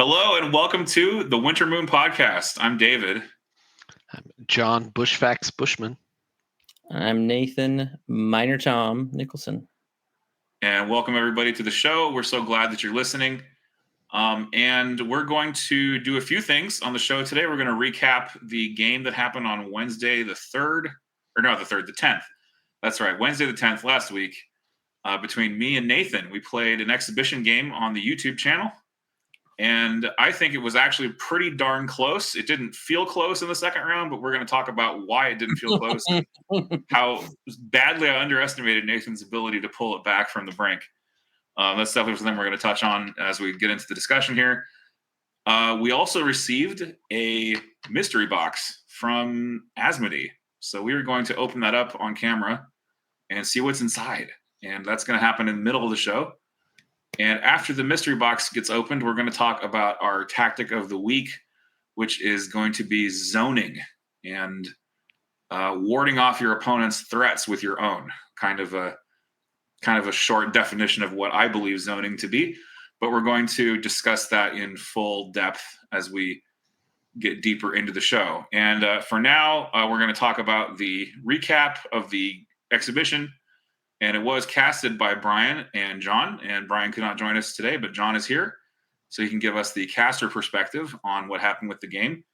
Hello and welcome to the Winter Moon Podcast. I'm David. John Bushfax Bushman. I'm Nathan Minor Tom Nicholson. And welcome everybody to the show. We're so glad that you're listening. And we're going to do a few things on the show today. We're going to recap the game that happened on Wednesday the 10th. That's right, Wednesday the 10th last week between me and Nathan. We played an exhibition game on the YouTube channel. And I think it was actually pretty darn close. It didn't feel close in the second round, but we're going to talk about why it didn't feel close and how badly I underestimated Nathan's ability to pull it back from the brink. That's definitely something we're going to touch on as we get into the discussion here. We also received a mystery box from ASMODEE. So we are going to open that up on camera and see what's inside. And that's going to happen in the middle of the show. And after the mystery box gets opened, we're going to talk about our tactic of the week, which is going to be zoning and warding off your opponent's threats with your own. Kind of a short definition of what I believe zoning to be. But we're going to discuss that in full depth as we get deeper into the show. And for now, we're going to talk about the recap of the exhibition. And it was casted by Brian and John. And Brian could not join us today, but John is here. So he can give us the caster perspective on what happened with the game.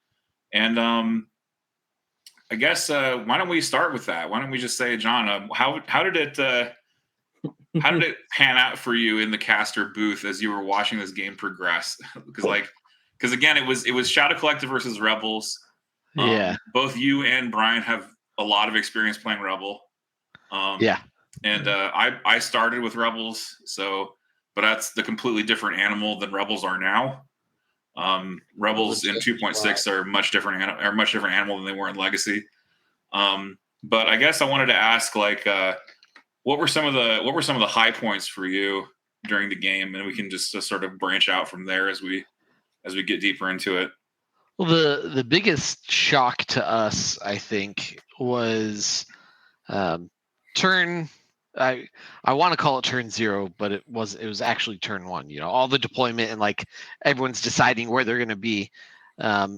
And I guess why don't we start with that? Why don't we just say, John, how did it pan out for you in the caster booth as you were watching this game progress? Because again, it was Shadow Collective versus Rebels. Both you and Brian have a lot of experience playing Rebel. And I started with Rebels, but that's the completely different animal than Rebels are now. Rebels in 2.6 are much different animal than they were in Legacy. But I guess I wanted to ask, what were some of the high points for you during the game, and we can just sort of branch out from there as we get deeper into it. Well, the biggest shock to us, I think, was turn. I want to call it turn 0, but it was actually turn 1. You know, all the deployment and everyone's deciding where they're going to be.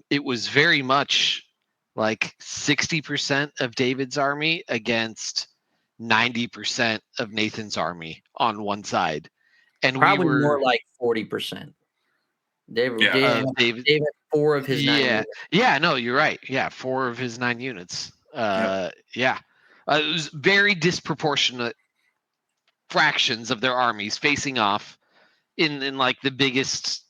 It was very much 60% of David's army against 90% of Nathan's army on one side, and probably we were more like 40%. David had 4 of his 9 units. Yeah, no, you're right. Yeah, 4 of his 9 units. It was very disproportionate fractions of their armies facing off in the biggest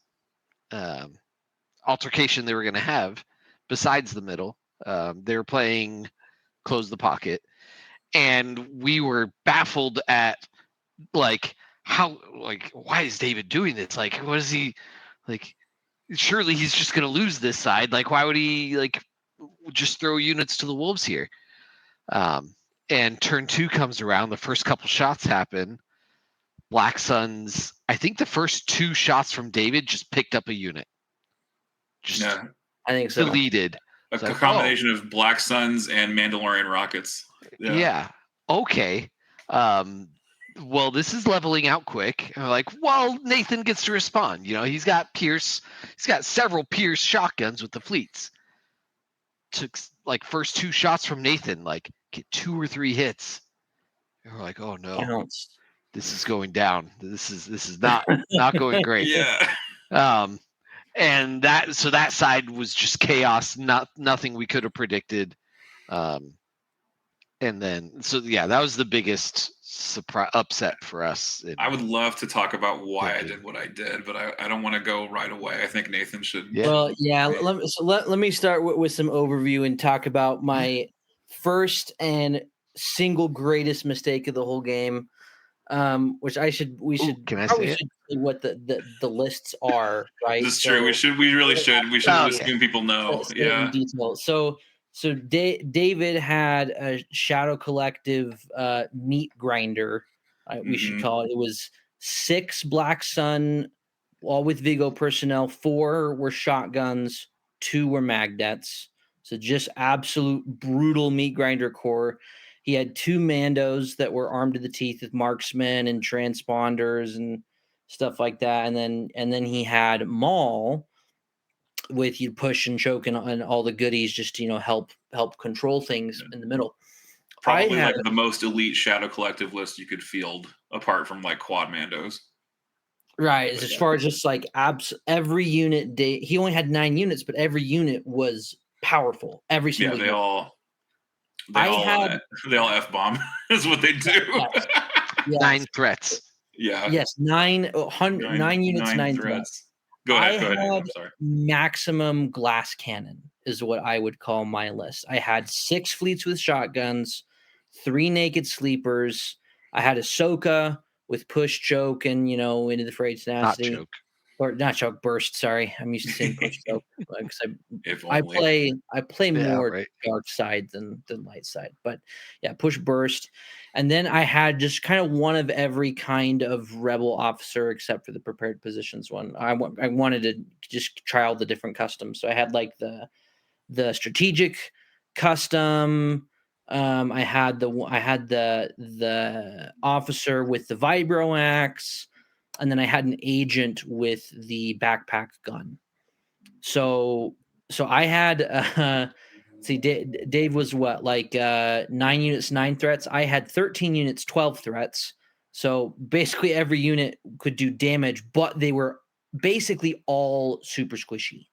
altercation they were going to have besides the middle. They were playing close the pocket, and we were baffled at why is David doing this? What is he surely he's just going to lose this side. Why would he just throw units to the wolves here? And turn 2 comes around. The first couple shots happen. Black Suns, I think the first 2 shots from David just picked up a unit. I think so. Deleted. A combination of Black Suns and Mandalorian rockets. Yeah. Okay. Well, this is leveling out quick. And we're Nathan gets to respond. You know, he's got several Pierce shotguns with the fleets. Took first 2 shots from Nathan, get 2 or 3 hits. And we're oh no, Counts. This is going down. This is not going great. Yeah. And that side was just chaos. Nothing we could have predicted. And then that was the biggest upset for us. I would love to talk about why I did what I did, but I don't want to go right away. I think Nathan should. Yeah. Well, yeah. Let me start with some overview and talk about my first and single greatest mistake of the whole game. Which we should say what the lists are, right? This is true. We really should. We should assume people know. In detail. So David had a Shadow Collective meat grinder. We should call it. It was 6 Black Sun, all with Vigo personnel. 4 were shotguns. 2 were Magdets. So just absolute brutal meat grinder core. He had 2 Mandos that were armed to the teeth with marksmen and transponders and stuff like that. And then he had Maul, with you push and choke and all the goodies just to help control things in the middle. Probably like the most elite Shadow Collective list you could field, apart from like Quad Mandos. Right, as far as just like every unit, he only had 9 units, but every unit was powerful. Every single unit. They all F-bomb is what they do. Yes. 9 threats. Yeah. Yes, 9 units, 9 threats. Go ahead. I'm sorry. Maximum glass cannon is what I would call my list. I had 6 fleets with shotguns, 3 naked sleepers. I had Ahsoka with push, choke, and into the fray tenacity. Not choke. Or not choke, burst. Sorry, I'm used to saying push choke because I play more dark side than light side. But yeah, push burst, and then I had just kind of one of every kind of rebel officer except for the prepared positions one. I wanted to just try all the different customs. So I had like the strategic custom. I had the officer with the vibro axe. And then I had an agent with the backpack gun. So I had Dave was what, like 9 units, 9 threats. I had 13 units, 12 threats. So basically every unit could do damage, but they were basically all super squishy.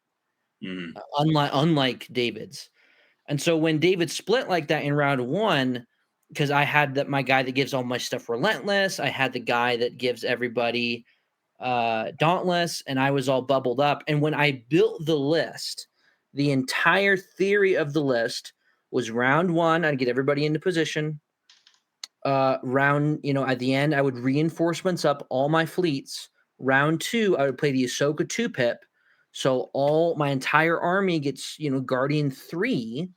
Unlike David's. And so when David split like that in round 1, because I had my guy that gives all my stuff relentless, I had the guy that gives everybody dauntless, and I was all bubbled up. And when I built the list, the entire theory of the list was round 1, I'd get everybody into position. Round, at the end, I would reinforcements up all my fleets. Round 2, I would play the Ahsoka 2-pip. So my entire army gets, Guardian 3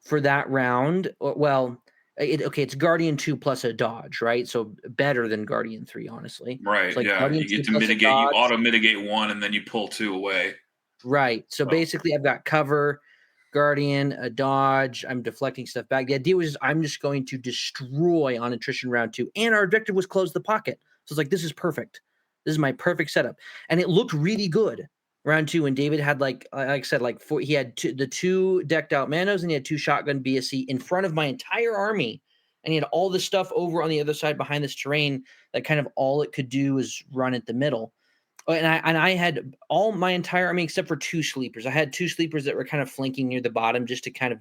for that round. Well, it's Guardian 2 plus a dodge, right? So better than Guardian 3, honestly. Right. Like You get to mitigate, you auto mitigate 1, and then you pull 2 away. Right. So basically I've got cover, Guardian, a dodge. I'm deflecting stuff back. The idea was I'm just going to destroy on attrition round 2. And our objective was close the pocket. So it's like, this is perfect. This is my perfect setup. And it looked really good. Round 2, and David had like I said, like 4, he had the 2 decked out Manos, and he had 2 shotgun BSC in front of my entire army, and he had all this stuff over on the other side behind this terrain that kind of all it could do is run at the middle. And I had all my entire army except for 2 sleepers. I had 2 sleepers that were kind of flanking near the bottom just to kind of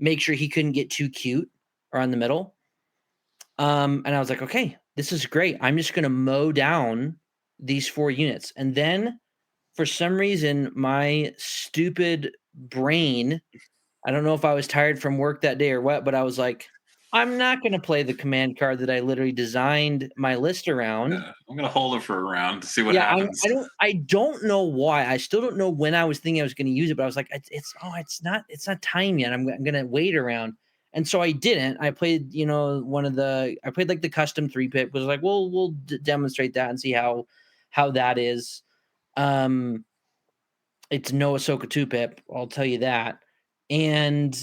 make sure he couldn't get too cute around the middle. And I was like, okay, this is great. I'm just going to mow down these 4 units, and then for some reason, my stupid brain, I don't know if I was tired from work that day or what, but I was like, I'm not going to play the command card that I literally designed my list around. Yeah, I'm going to hold it for a round to see what happens. I don't know why. I still don't know when I was thinking I was going to use it, but I was like, it's not time yet. I'm going to wait around. And so I didn't. I played, I played like the custom 3-pip, was like, well, we'll demonstrate that and see how that is. It's no Ahsoka 2-pip, I'll tell you that. And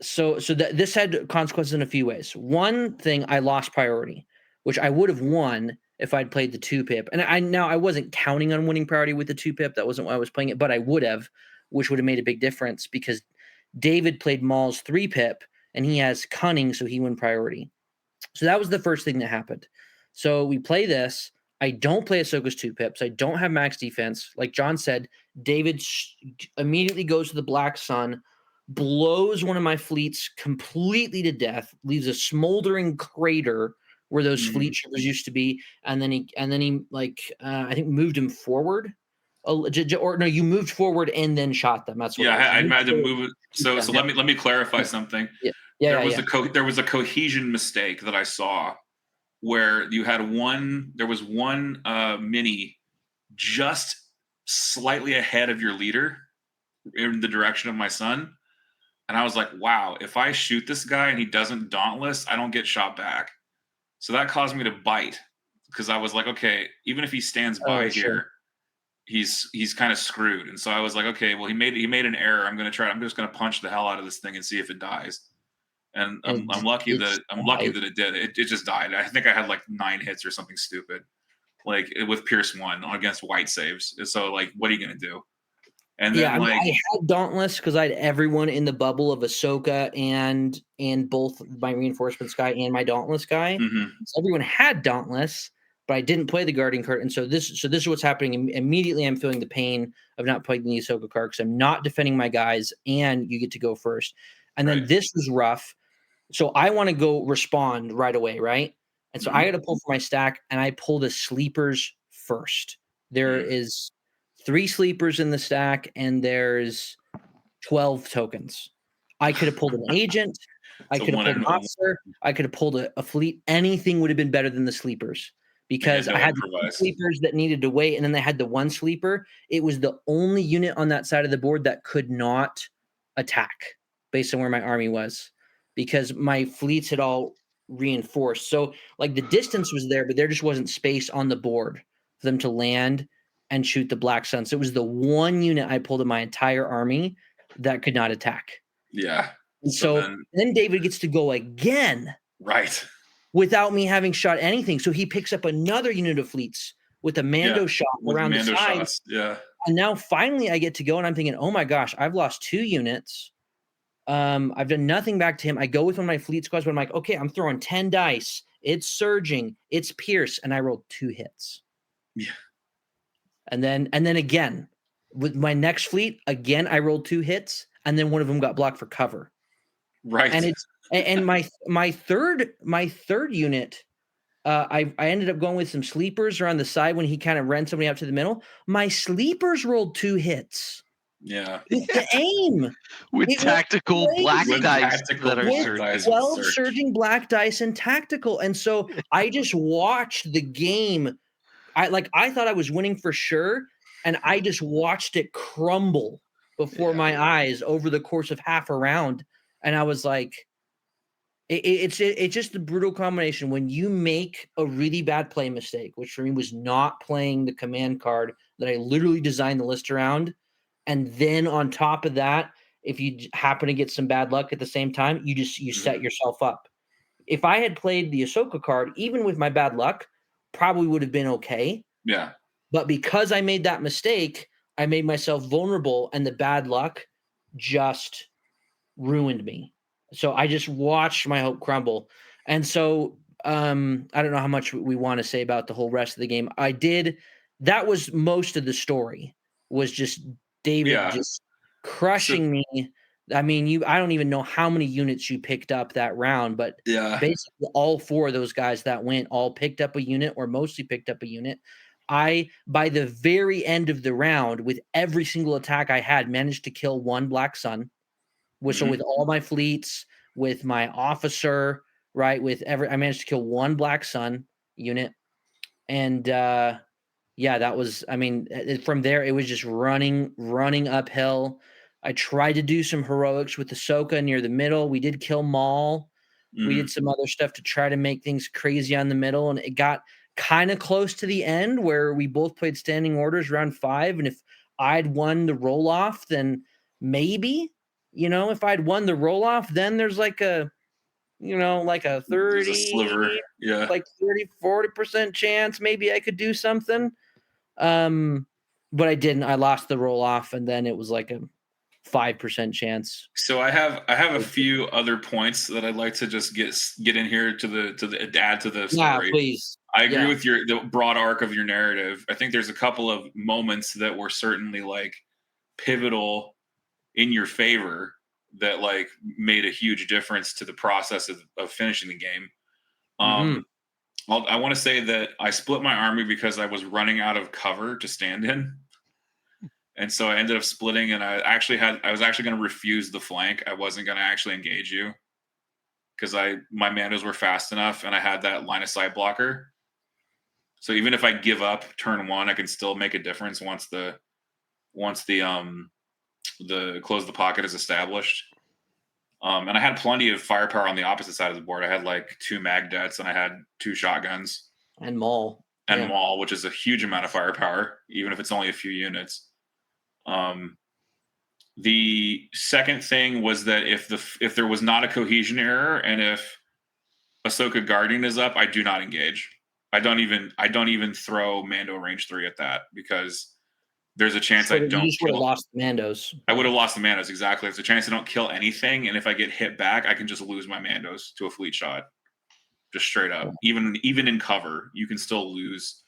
so this had consequences in a few ways. One thing, I lost priority, which I would have won if I'd played the 2-pip. And I wasn't counting on winning priority with the 2-pip. That wasn't why I was playing it, but I would have, which would have made a big difference because David played Maul's 3-pip and he has cunning, so he won priority. So that was the first thing that happened. So we play this. I don't play Ahsoka's 2-pips. I don't have max defense. Like John said, David immediately goes to the Black Sun, blows one of my fleets completely to death, leaves a smoldering crater where those fleet shippers used to be, and then he I think moved him forward. Or no, you moved forward and then shot them. That's what. Yeah, I had to move it. So let me clarify something. There was a cohesion mistake that I saw where you had there was one mini just slightly ahead of your leader in the direction of my son. And I was like, wow, if I shoot this guy and he doesn't dauntless, I don't get shot back. So that caused me to bite because I was like, okay, even if he stands by here, he's kind of screwed. And so I was like, okay, well, he made an error. I'm just going to punch the hell out of this thing and see if it dies. And I'm lucky that it did. It just died. I think I had like 9 hits or something stupid, like with Pierce 1 against white saves. So like, what are you gonna do? And Yeah, then I mean, like I had Dauntless because I had everyone in the bubble of Ahsoka and both my reinforcements guy and my Dauntless guy. So everyone had Dauntless, but I didn't play the Guardian card. And so this is what's happening. Immediately, I'm feeling the pain of not playing the Ahsoka card because I'm not defending my guys, and you get to go first. And then this was rough. So I want to go respond right away, right? And so I got to pull for my stack, and I pull the sleepers first. There is 3 sleepers in the stack, and there's 12 tokens. I could have pulled an agent. I So could have one pulled and an officer. I could have pulled a fleet. Anything would have been better than the sleepers because no I had the 2 improvise. sleepers that needed to wait, and then they had the 1 sleeper. It was the only unit on that side of the board that could not attack based on where my army was because my fleets had all reinforced. So like the distance was there, but there just wasn't space on the board for them to land and shoot the Black Sun. So it was the one unit I pulled in my entire army that could not attack. Yeah. And so then David gets to go again. Right. Without me having shot anything. So he picks up another unit of fleets with a Mando shot around the side. Shots. Yeah. And now finally I get to go and I'm thinking, oh my gosh, I've lost 2 units. I've done nothing back to him. I go with one of my fleet squads, but I'm like, okay, I'm throwing 10 dice. It's surging, it's Pierce, and I rolled 2 hits. Yeah. And then again, with my next fleet, again, I rolled 2 hits, and then one of them got blocked for cover. Right. And it's and my third unit, I ended up going with some sleepers around the side when he kind of ran somebody out to the middle. My sleepers rolled 2 hits. Yeah. With the aim. With tactical black dice that are surging. 12 surging black dice and tactical. And so I just watched the game. I thought I was winning for sure. And I just watched it crumble before my eyes over the course of half a round. And I was like, it's just the brutal combination when you make a really bad play mistake, which for me was not playing the command card that I literally designed the list around. And then on top of that, if you happen to get some bad luck at the same time, you set yourself up. If I had played the Ahsoka card, even with my bad luck, probably would have been okay. Yeah. But because I made that mistake, I made myself vulnerable, and the bad luck just ruined me. So I just watched my hope crumble. And so I don't know how much we want to say about the whole rest of the game. That was most of the story, was just David just crushing me. I mean, I don't even know how many units you picked up that round, but basically all 4 of those guys that went all picked up a unit or mostly picked up a unit. By the very end of the round, with every single attack I had, managed to kill 1 Black Sun. So with all my fleets, with my officer, right, I managed to kill 1 Black Sun unit. And that was, I mean, from there, it was just running uphill. I tried to do some heroics with Ahsoka near the middle. We did kill Maul. We did some other stuff to try to make things crazy on the middle. And it got kind of close to the end where we both played standing orders round 5. And if I'd won the roll off, then maybe, if I'd won the roll off, then there's like a 30, a sliver. Yeah. like 30-40% chance maybe I could do something. But I didn't. I lost the roll off, and then it was like a 5% chance. So I have a few other points that I'd like to just get in here to add to the story. Yeah, please. I agree with the broad arc of your narrative. I think there's a couple of moments that were certainly like pivotal in your favor that like made a huge difference to the process of finishing the game. I want to say that I split my army because I was running out of cover to stand in. And so I ended up splitting, and I was actually going to refuse the flank. I wasn't going to actually engage you because my Mandos were fast enough, and I had that line of sight blocker. So even if I give up turn 1, I can still make a difference once the close the pocket is established. And I had plenty of firepower on the opposite side of the board. I had like 2 mag dets, and I had 2 shotguns and Maul, which is a huge amount of firepower, even if it's only a few units. The second thing was that if there was not a cohesion error, and if Ahsoka Guardian is up, I do not engage. I don't even throw Mando range 3 at that, because there's a chance So I you don't just would have kill. lost the Mandos. I would have lost the Mandos, exactly. There's a chance I don't kill anything, and if I get hit back, I can just lose my Mandos to a fleet shot. Just straight up. Even in cover, you can still lose,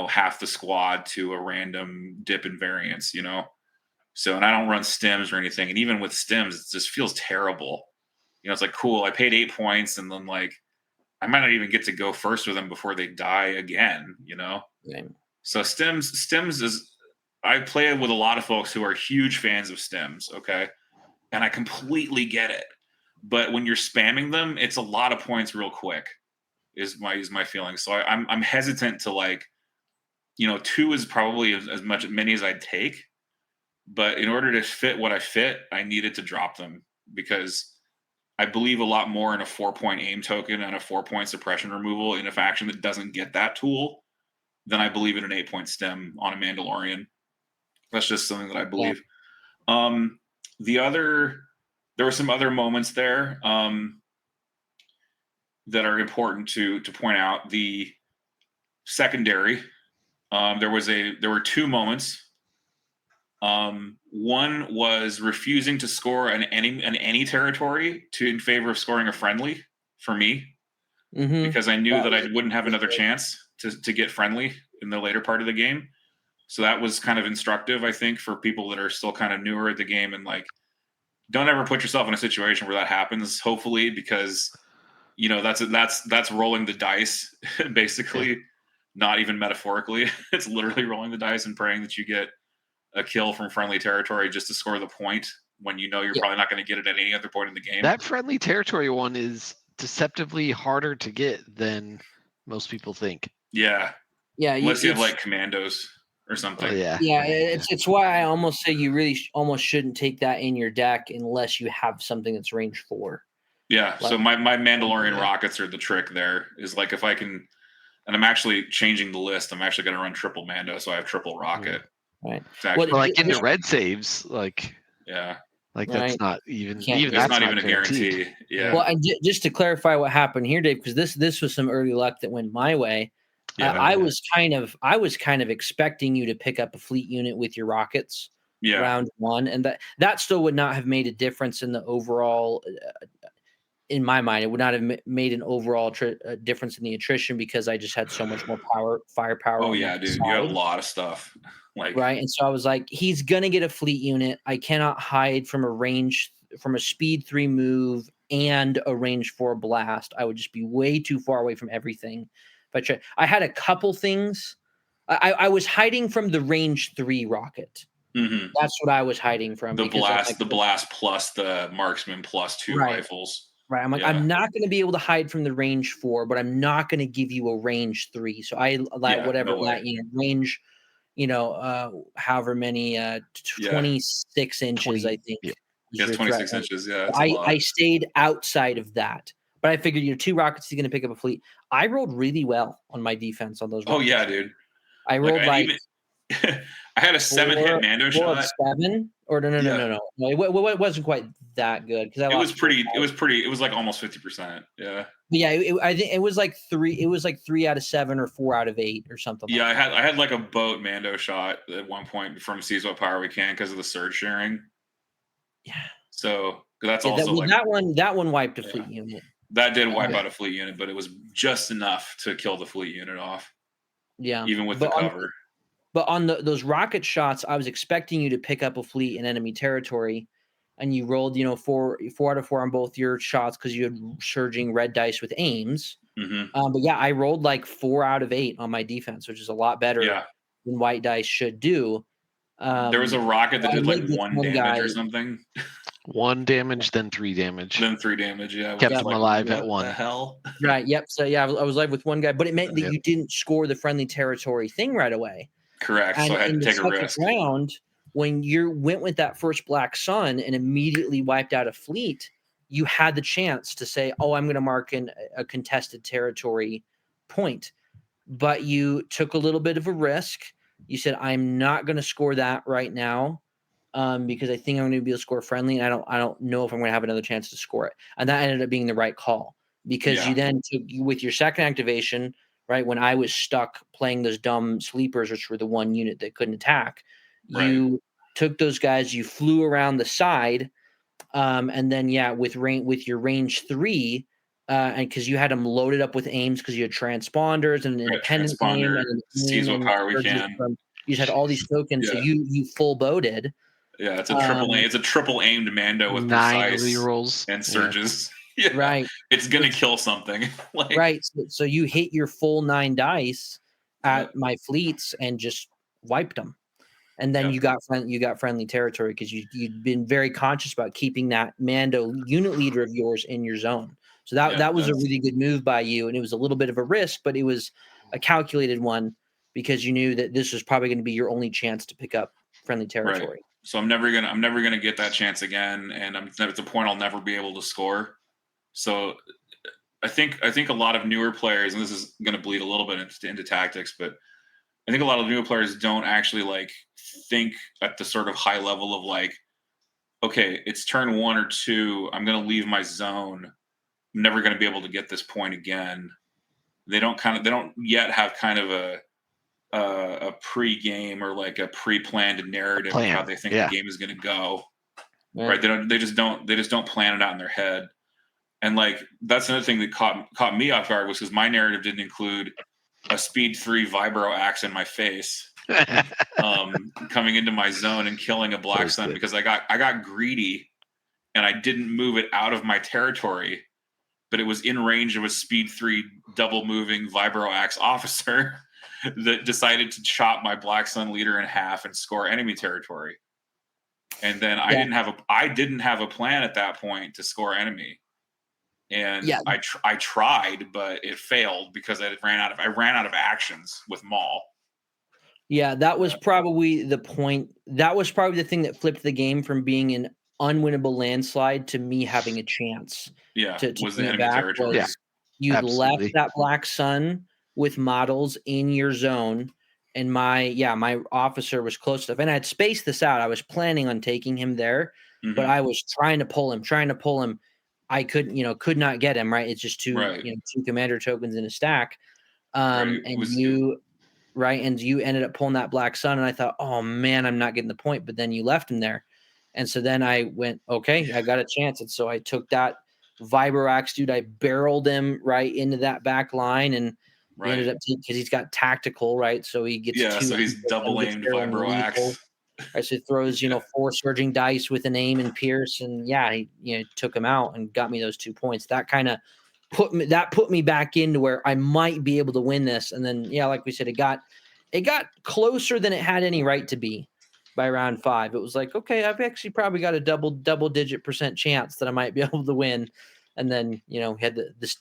half the squad to a random dip in variance, So, and I don't run stims or anything. And even with stims, it just feels terrible. It's like, cool, I paid 8 points, and then like I might not even get to go first with them before they die again, Right. So stims is I play with a lot of folks who are huge fans of stims, okay? And I completely get it. But when you're spamming them, it's a lot of points real quick, is my feeling. So I'm hesitant to like, 2 is probably as many as I'd take. But in order to fit what I fit, I needed to drop them because I believe a lot more in a 4-point aim token and a 4-point suppression removal in a faction that doesn't get that tool than I believe in an 8-point stem on a Mandalorian. That's just something that I believe. Yeah. There were some other moments there that are important to point out. The secondary, there were 2 moments. One was refusing to score an any territory in favor of scoring a friendly for me, because I knew that I wouldn't have another chance to get friendly in the later part of the game. So that was kind of instructive, I think, for people that are still kind of newer at the game, and like, don't ever put yourself in a situation where that happens, hopefully, because that's rolling the dice basically. Not even metaphorically. It's literally rolling the dice and praying that you get a kill from friendly territory just to score the point when you're probably not going to get it at any other point in the game. That friendly territory one is deceptively harder to get than most people think. Yeah. Yeah. Unless you have like commandos or something. Oh, yeah. Yeah. It's why I almost say you really almost shouldn't take that in your deck unless you have something that's range 4. Yeah. Like, so my Mandalorian rockets are the trick there, is like if I can, and I'm actually changing the list. I'm actually going to run triple Mando, so I have triple rocket. Right. Well, like into red saves, like like that's right. not even that's not even a guarantee. Yeah. Well, and just to clarify what happened here, Dave, because this was some early luck that went my way. Yeah, I was kind of expecting you to pick up a fleet unit with your rockets round 1, and that still would not have made a difference in the overall. In my mind, it would not have made an overall difference in the attrition because I just had so much more firepower. Oh yeah, dude, you have a lot of stuff. Like, right, and so I was like, he's gonna get a fleet unit. I cannot hide from a speed 3 move and a range 4 blast. I would just be way too far away from everything. But I had a couple things. I was hiding from the range 3 rocket. Mm-hmm. That's what I was hiding from. The blast plus the marksman plus 2 rifles. Right. I'm like, I'm not going to be able to hide from the range 4, but I'm not going to give you a range 3. So I like whatever that range, however many 26 inches, I think. Yeah, 26 inches. Yeah. I stayed outside of that. But I figured 2 rockets, he's going to pick up a fleet. I rolled really well on my defense on those rockets. Oh yeah, dude. I rolled I had a 7-hit Mando shot. 7 or no. It wasn't quite that good because it was like almost 50%. Yeah. But yeah, I think it was like 3. It was like 3 out of 7 or 4 out of 8 or something. Yeah, I had like a boat Mando shot at one point from Seize What Power We Can because of the surge sharing. Yeah. So that's also that one wiped a fleet unit. That did wipe out a fleet unit, but it was just enough to kill the fleet unit off. Yeah. Even with the cover. But on those rocket shots, I was expecting you to pick up a fleet in enemy territory, and you rolled, 4 out of 4 on both your shots because you had surging red dice with aims. Mm-hmm. But yeah, I rolled like 4 out of 8 on my defense, which is a lot better than white dice should do. There was a rocket that did like 1 damage or something. 1 damage, then 3 damage. Then 3 damage, yeah. Kept him alive at 1. The hell? Right, yep. So yeah, I was live with 1 guy, but it meant that you didn't score the friendly territory thing right away. Correct. So I had to take a risk. Round, when you went with that first Black Sun and immediately wiped out a fleet, you had the chance to say, "Oh, I'm going to mark in a contested territory point," but you took a little bit of a risk. You said, "I'm not going to score that right now because I think I'm going to be able to score friendly, and I don't know if I'm going to have another chance to score it." And that ended up being the right call because you then took with your second activation, right? When I was stuck playing those dumb sleepers, which were the one unit that couldn't attack, you took those guys, you flew around the side, and then with your range 3, and because you had them loaded up with aims because you had transponders and an independent aim and an seize aim what and power we can. You just had all these tokens, so you full boated. Yeah, it's a triple aim. It's a triple aimed Mando with 9 precise rerolls and surges. Yeah. Right. It's gonna kill something. Like, right. So you hit your full 9 dice at my fleets and just wiped them. And then you got friendly territory because you'd been very conscious about keeping that Mando unit leader of yours in your zone. So that was a really good move by you, and it was a little bit of a risk, but it was a calculated one because you knew that this was probably going to be your only chance to pick up friendly territory. Right. So I'm never gonna get that chance again, and it's a point I'll never be able to score. So I think a lot of newer players, and this is going to bleed a little bit into tactics, but I think a lot of newer players don't actually like think at the sort of high level of like, okay, it's turn 1 or 2. I'm going to leave my zone. I'm never going to be able to get this point again. They don't yet have kind of a pre-game or like a pre-planned narrative of how they think the game is going to go. Right? They just don't plan it out in their head. And like that's another thing that caught me off guard was because my narrative didn't include a speed 3 vibro axe in my face, coming into my zone and killing a Black Sun because I got greedy and I didn't move it out of my territory, but it was in range of a speed 3 double moving vibro axe officer that decided to chop my Black Sun leader in half and score enemy territory. And then I didn't have a plan at that point to score enemy. And I tried, but it failed because I ran out of actions with Maul. Yeah, that was probably the point. That was probably the thing that flipped the game from being an unwinnable landslide to me having a chance. To was bring the it enemy back territory. you left that Black Sun with models in your zone, and my officer was close enough, and I had spaced this out. I was planning on taking him there, but I was trying to pull him. I could not get him, right? It's just two commander tokens in a stack. And you ended up pulling that Black Sun, and I thought, oh man, I'm not getting the point. But then you left him there. And so then I went, okay, I got a chance. And so I took that Vibroax dude, I barreled him right into that back line, and he ended up because he's got tactical, right? So he gets so he's double aimed Vibroax. Right, so he throws 4 surging dice with an aim and pierce, and he took him out and got me those 2 points. That kind of put me back into where I might be able to win this. And then like we said, it got closer than it had any right to be by round 5. It was like, okay, I've actually probably got a double digit % chance that I might be able to win. And then we had this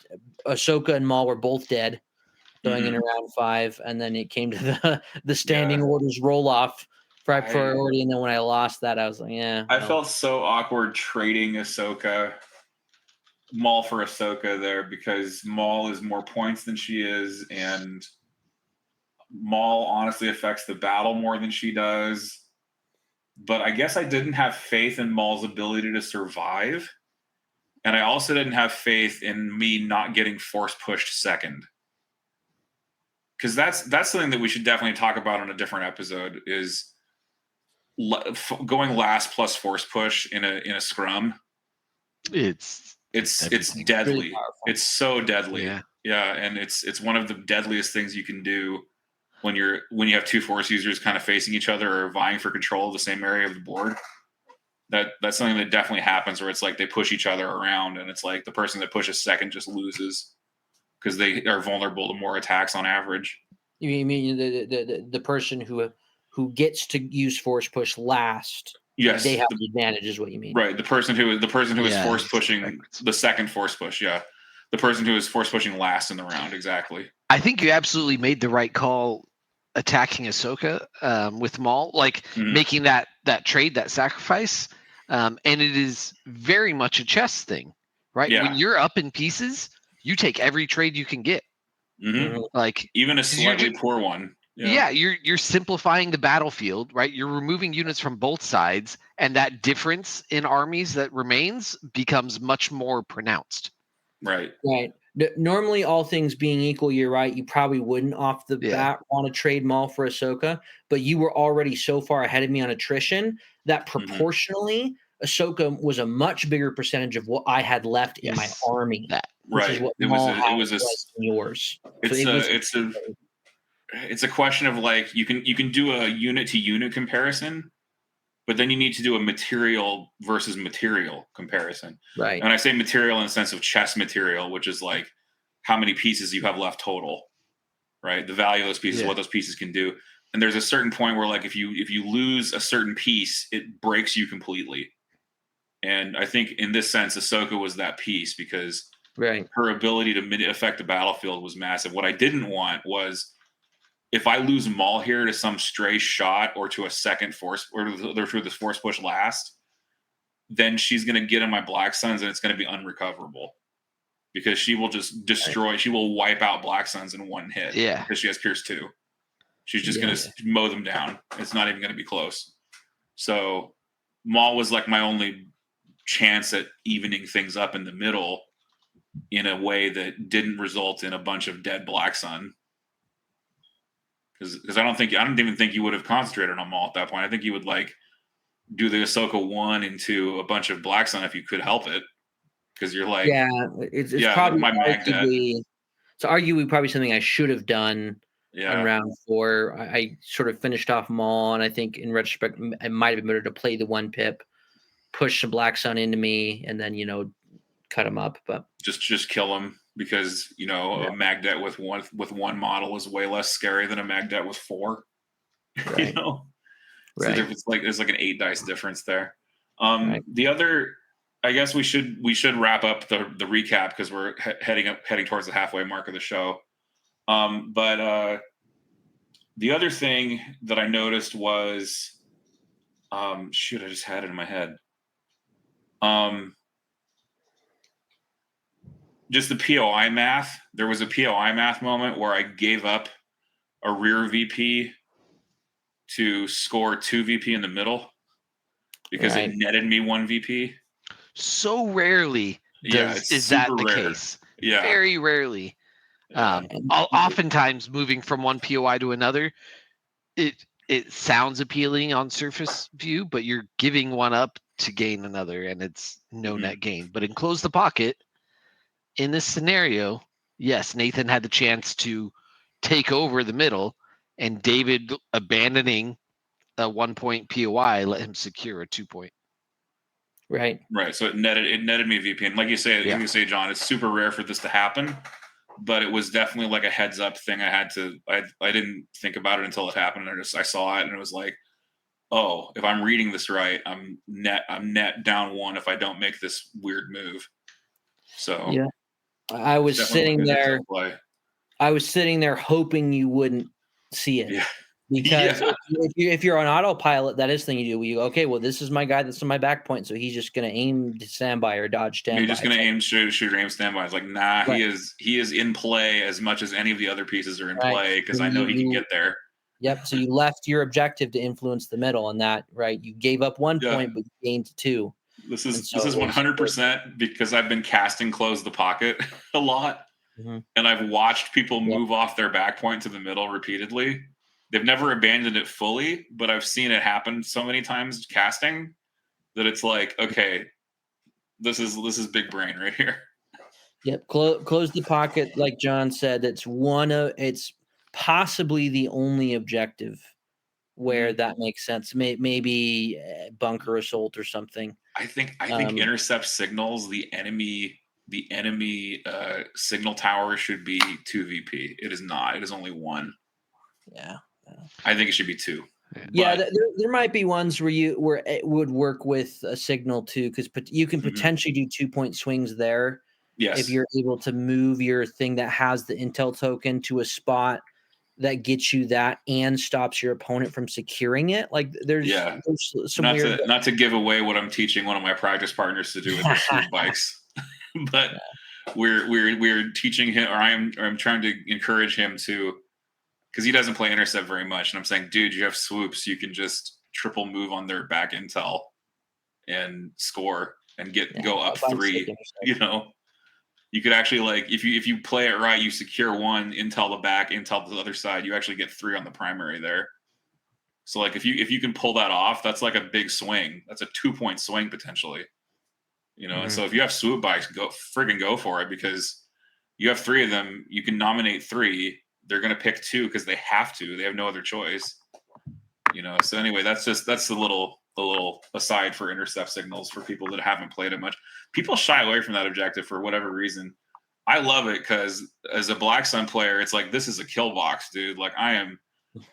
Ahsoka and Maul were both dead going in around 5, and then it came to the standing orders roll off priority, and then when I lost that, I was like, I felt so awkward trading Maul for Ahsoka there because Maul is more points than she is, and Maul honestly affects the battle more than she does. But I guess I didn't have faith in Maul's ability to survive, and I also didn't have faith in me not getting force pushed second. Because that's something that we should definitely talk about on a different episode is going last plus force push in a scrum. It's deadly. Really it's so deadly. And it's one of the deadliest things you can do when you have 2 force users kind of facing each other or vying for control of the same area of the board. That's something that definitely happens where it's like they push each other around, and it's like the person that pushes second just loses because they are vulnerable to more attacks on average. You mean the person who gets to use force push last? Yes, they have the advantage, is what you mean, right? The person who is force pushing the second force push, the person who is force pushing last in the round, exactly. I think you absolutely made the right call attacking Ahsoka with Maul, making that trade, that sacrifice, and it is very much a chess thing, right? When you're up in pieces, you take every trade you can get, like even a slightly poor one. You're simplifying the battlefield, right? You're removing units from both sides, and that difference in armies that remains becomes much more pronounced. Right. Normally, all things being equal, you're right. You probably wouldn't off the Yeah. bat want to trade Maul for Ahsoka, but you were already so far ahead of me on attrition that proportionally, Ahsoka was a much bigger percentage of what I had left in my army, which is what Maul had less than yours. It's a question of like you can do a unit to unit comparison, but then you need to do a material versus material comparison. Right. And I say material in the sense of chess material, which is like how many pieces you have left total, right? The value of those pieces, what those pieces can do. And there's a certain point where like if you lose a certain piece, it breaks you completely. And I think in this sense, Ahsoka was that piece because her ability to affect the battlefield was massive. What I didn't want was if I lose Maul here to some stray shot or to a second force or through this force push last, then she's going to get in my Black Suns and it's going to be unrecoverable because she will just destroy. She will wipe out Black Suns in one hit. Yeah, because she has Pierce 2. She's just going to mow them down. It's not even going to be close. So Maul was like my only chance at evening things up in the middle in a way that didn't result in a bunch of dead Black Sun. Because I don't even think you would have concentrated on Maul at that point. I think you would like do the Ahsoka 1 into a bunch of Black Sun if you could help it. Because you're like, it's probably my mag debt. It's arguably probably something I should have done in round 4. I sort of finished off Maul, and I think in retrospect, I might have been better to play the 1 pip, push some Black Sun into me, and then cut him up. But just kill him. Because a mag debt with one model is way less scary than a mag debt with 4. Right. So it's like there's like an 8 dice difference there. The other, I guess we should wrap up the recap because we're heading towards the halfway mark of the show. But the other thing that I noticed was, I just had it in my head. Just the POI math. There was a POI math moment where I gave up a rear VP to score 2 VP in the middle because it netted me 1 VP. So rarely is that the case. Yeah. Very rarely. Oftentimes moving from one POI to another, it sounds appealing on surface view, but you're giving one up to gain another, and it's no net gain. But in Close the Pocket, in this scenario, yes, Nathan had the chance to take over the middle, and David abandoning a 1 point POI let him secure a 2 point. Right. So it netted me a VP, and like you say, John, it's super rare for this to happen, but it was definitely like a heads up thing. I didn't think about it until it happened. I saw it, and it was like, oh, if I'm reading this right, I'm net down 1 if I don't make this weird move. So yeah. I was sitting there. I was sitting there hoping you wouldn't see it. Yeah. Because if you're on autopilot, that is the thing you do. You go, okay, well, this is my guy that's on my back point, so he's just going to aim to standby or dodge standby. You're just going to aim shoot or aim standby. It's like, nah, he is in play as much as any of the other pieces are in play because I know he can get there. Yep. So you left your objective to influence the middle, and that you gave up 1 point, but you gained 2. This is 100% because I've been casting Close the Pocket a lot, and I've watched people move off their back point to the middle repeatedly. They've never abandoned it fully, but I've seen it happen so many times casting that it's like, okay, this is big brain right here. Yep. Close the Pocket, like John said. It's possibly the only objective where that makes sense. Maybe bunker assault or something. I think intercept signals the enemy signal tower should be 2 VP. It is not. It is only 1. Yeah. I think it should be 2. Yeah, there might be ones where it would work with a signal too, because you can potentially do 2 point swings there. Yes, if you're able to move your thing that has the intel token to a spot that gets you that and stops your opponent from securing it. Like there's some not to give away what I'm teaching one of my practice partners to do with their swoop bikes, but we're teaching him, or I'm trying to encourage him to. Because he doesn't play intercept very much. And I'm saying, dude, you have swoops. You can just triple move on their back intel and score and go up 3, You could actually like if you play it right, you secure one intel the back, intel the other side. You actually get 3 on the primary there. So like if you can pull that off, that's like a big swing. That's a 2-point swing potentially. And so if you have swoop bikes, go for it because you have 3 of them. You can nominate 3. They're going to pick 2 because they have to. They have no other choice. So anyway, that's the little aside for intercept signals for people that haven't played it much. People shy away from that objective for whatever reason. I love it because as a Black Sun player, it's like this is a kill box, dude. Like I am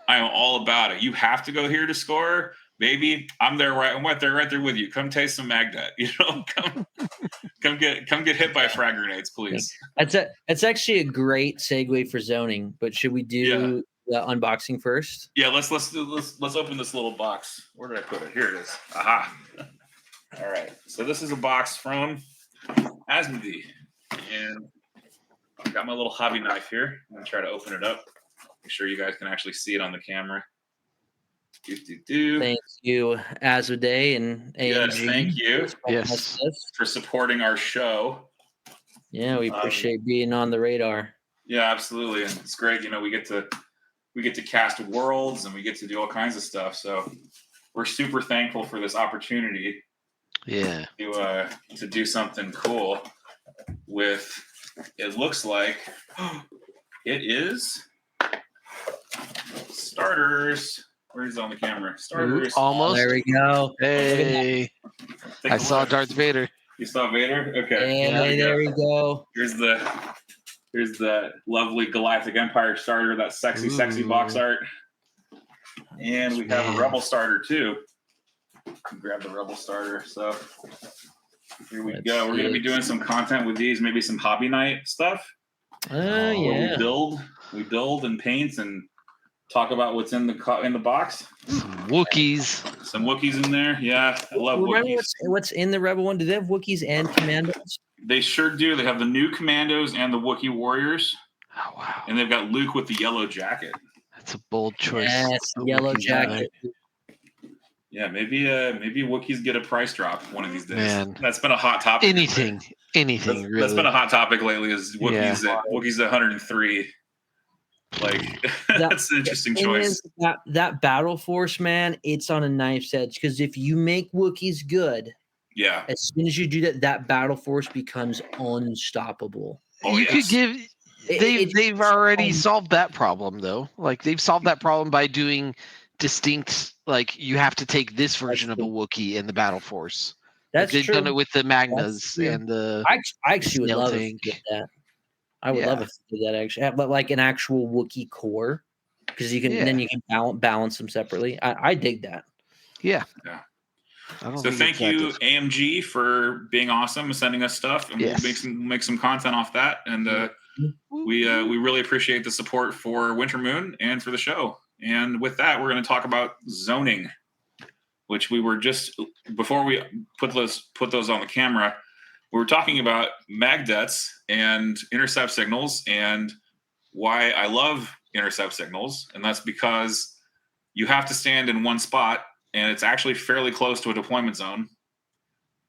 all about it. You have to go here to score, baby. I'm there right there with you. Come taste some Magnet. Come get hit by frag grenades, please. That's actually a great segue for zoning. But should we do the unboxing first? Yeah, let's open this little box. Where did I put it? Here it is. Aha. All right. So this is a box from ASMODEE, and I've got my little hobby knife here. I'm gonna try to open it up. Make sure you guys can actually see it on the camera. Thank you, ASMODEE and AMG. Yes, thank you. Yes, for supporting our show. Yeah, we appreciate being on the radar. Yeah, absolutely, and it's great. We get to cast worlds and we get to do all kinds of stuff. So we're super thankful for this opportunity. Yeah. To do something cool with. It looks like it is starters. Where is it on the camera? Starters. Almost. There we go. Hey, I saw Darth Vader. You saw Vader? Okay. Hey, there we go. Here's the lovely Galactic Empire starter, that sexy box art. And we have a Rebel starter too. Grab the Rebel starter. So here we go. We're going to be doing some content with these, maybe some hobby night stuff. Yeah. We build and paint and talk about what's in the box. Some Wookiees in there. Yeah, I love Wookiees. What's in the Rebel one? Do they have Wookiees and Commandos? They sure do. They have the new Commandos and the Wookiee Warriors. Oh wow! And they've got Luke with the yellow jacket. That's a bold choice. Yes, yellow jacket. Yeah, maybe Wookiees get a price drop one of these days. Man. That's been a hot topic. Anything, really. That's been a hot topic lately. Is Wookiees at 103? Like that's an interesting choice. That battle force, man, it's on a knife's edge because if you make Wookiees good, as soon as you do that battle force becomes unstoppable. Could give. They've already solved that problem though. Like they've solved that problem by doing distinct. Like you have to take this version of a Wookiee in the battle force. That's they've true. done it with the Magnas and the. I actually would love if you did that. I would love if you did that actually, but like an actual Wookiee core, because you can then you can balance them separately. I dig that. Yeah. So thank you, AMG, for being awesome and sending us stuff, and we'll make some content off that. And we really appreciate the support for Winter Moon and for the show. And with that, we're going to talk about zoning, which we were just before we put those on the camera. We were talking about magdets and intercept signals and why I love intercept signals. And that's because you have to stand in one spot and it's actually fairly close to a deployment zone.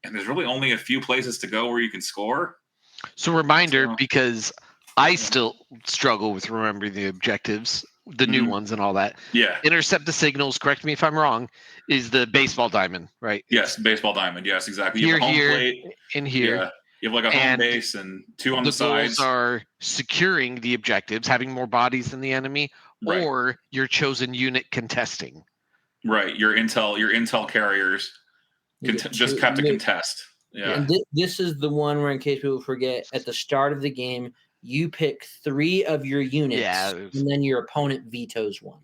And there's really only a few places to go where you can score. So because I still struggle with remembering the objectives, the new ones and all that. Yeah. Intercept the signals, correct me if I'm wrong, is the baseball diamond, right? Yes, baseball diamond. Yes, exactly. You have a home plate. In here. Yeah. You have like a home base and 2 on the sides. The goals are securing the objectives, having more bodies than the enemy, or your chosen unit contesting. Right. Your intel carriers just have to contest. Yeah. And this is the one where, in case people forget, at the start of the game, you pick 3 of your units, and then your opponent vetoes one.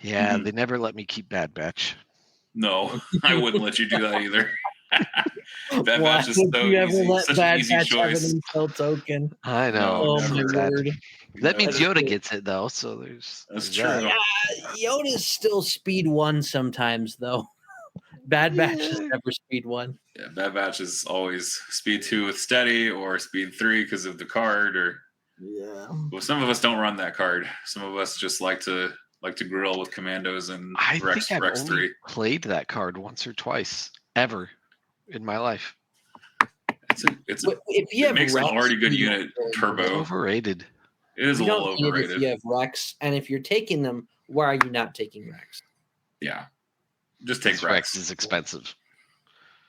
Yeah, they never let me keep Bad Batch. No, I wouldn't let you do that either. Bad Batch is so you ever easy. let Such Bad an easy Batch choice. have an intel token? I know. Oh my word. That means Yoda gets it though, so that's true. Yeah, Yoda's still speed 1 sometimes though. Bad Batch is never speed 1. Yeah, Bad Batch is always speed 2 with steady or speed 3 because of the card. Well, some of us don't run that card. Some of us just like to grill with commandos and Rex 3. Played that card once or twice ever in my life. if you it have makes an Rex, already good you unit don't turbo. need it. Overrated. It is You a don't little need it overrated. if you have Rex, and if you're taking them, why are you not taking Rex? Yeah, just take Rex is expensive.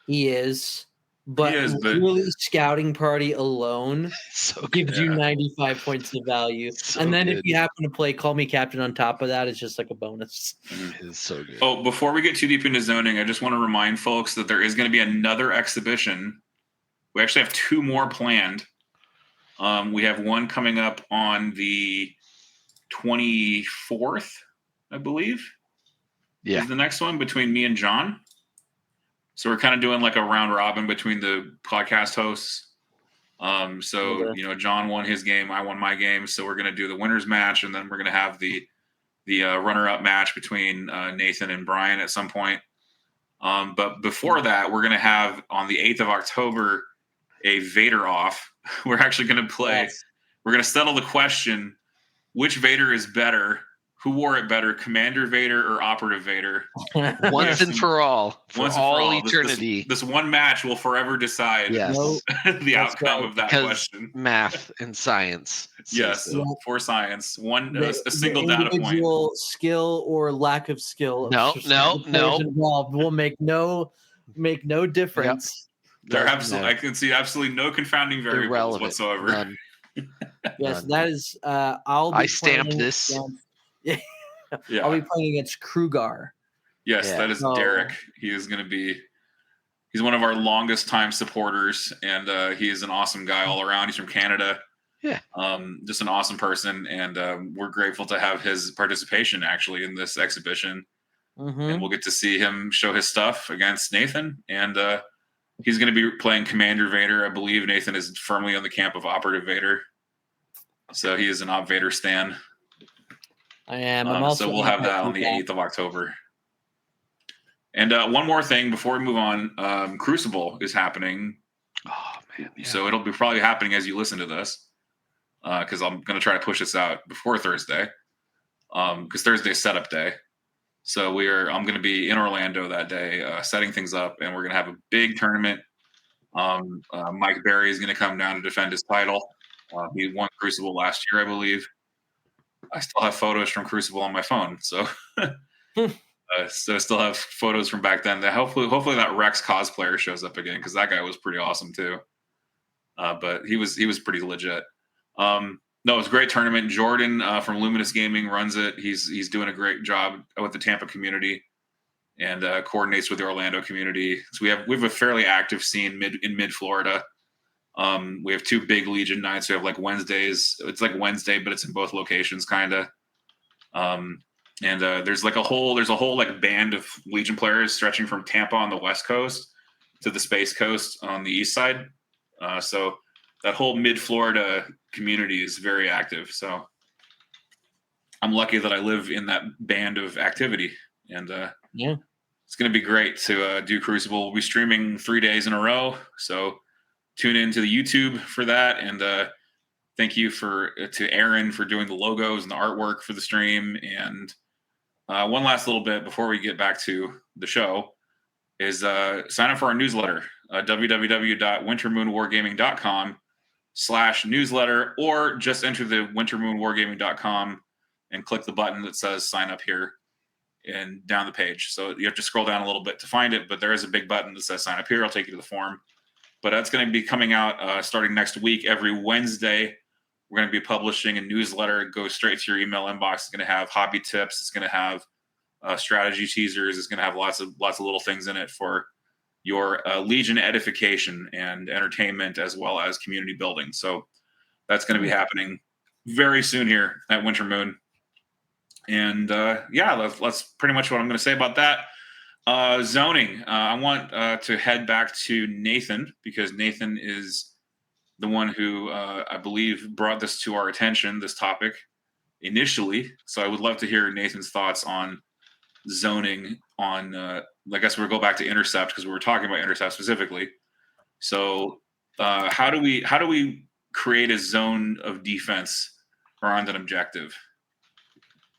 He is, but really scouting party alone So gives you 95 points of value. So and then good. if you happen to play Call Me Captain on top of that, it's just like a bonus. It is so good. Oh, before we get too deep into zoning, I just want to remind folks that there is going to be another exhibition. We actually have 2 more planned. We have one coming up on the 24th, I believe. Yeah. Is the next one between me and John. So we're kind of doing like a round robin between the podcast hosts. So John won his game, I won my game. So we're going to do the winners match, and then we're going to have the runner-up match between Nathan and Brian at some point. But before that, we're going to have on the 8th of October a Vader off. We're actually going to play. Yes. We're going to settle the question: which Vader is better? Who wore it better, Commander Vader or Operative Vader? Once and for all, for all eternity. This one match will forever decide the outcome of that question. Math and science. Yes, for science. A single the data point. Individual skill or lack of skill. No. Involved will make no difference. Yep. I can see absolutely no confounding variables whatsoever. None. Yes, that is. I stamped this. I'll be playing against Krugar. Yes, that is Derek. He is going to be. He's one of our longest time supporters, and he is an awesome guy all around. He's from Canada. Yeah. Just an awesome person, and we're grateful to have his participation actually in this exhibition. Mm-hmm. And we'll get to see him show his stuff against Nathan, and he's going to be playing Commander Vader. I believe Nathan is firmly on the camp of Operative Vader, so he is an Op Vader stan. I am. I'm also. So we'll have that on the 8th of October. And one more thing before we move on, Crucible is happening. Oh man! Yeah. So it'll be probably happening as you listen to this, because I'm going to try to push this out before Thursday, because Thursday is setup day. So I'm going to be in Orlando that day, setting things up, and we're going to have a big tournament. Mike Berry is going to come down to defend his title. He won Crucible last year, I believe. I still have photos from Crucible on my phone, so so I still have photos from back then. That hopefully that Rex cosplayer shows up again, because that guy was pretty awesome too. But he was pretty legit. No, it was a great tournament. Jordan from Luminous Gaming runs it. He's doing a great job with the Tampa community, and coordinates with the Orlando community. So we have a fairly active scene in mid Florida. We have 2 big Legion nights. We have like Wednesdays. It's like Wednesday, but it's in both locations, kind of. And there's a whole like band of Legion players stretching from Tampa on the West Coast to the Space Coast on the East side. So that whole mid Florida community is very active. So I'm lucky that I live in that band of activity, and it's going to be great to do Crucible. We'll be streaming 3 days in a row. So tune into the YouTube for that, and thank you to Aaron for doing the logos and the artwork for the stream. And one last little bit before we get back to the show is sign up for our newsletter, www.wintermoonwargaming.com/newsletter, or just enter the wintermoonwargaming.com and click the button that says sign up here and down the page. So you have to scroll down a little bit to find it, but there is a big button that says sign up here. I'll take you to the form. But that's going to be coming out starting next week. Every Wednesday, we're going to be publishing a newsletter. It goes straight to your email inbox. It's going to have hobby tips. It's going to have strategy teasers. It's going to have lots of little things in it for your Legion edification and entertainment, as well as community building. So that's going to be happening very soon here at Winter Moon. And that's pretty much what I'm going to say about that. Zoning. I want to head back to Nathan, because Nathan is the one who I believe brought this to our attention, this topic initially. So I would love to hear Nathan's thoughts on zoning on, I guess we'll go back to intercept, because we were talking about intercept specifically. So how do we create a zone of defense around an objective?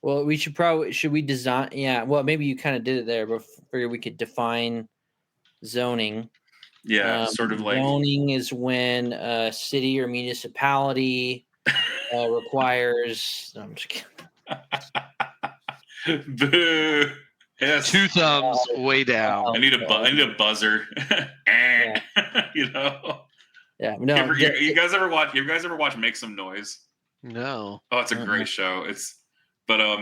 Well, should we design? Yeah. Well, maybe you kind of did it there, but we could define zoning. Yeah, sort of like Zoning is when a city or municipality requires. No, I'm just kidding. boo. Yes. 2 thumbs way down. I need a buzzer. Yeah. You know. Yeah, no. You guys ever watch Make Some Noise? No. Oh, it's a great show. But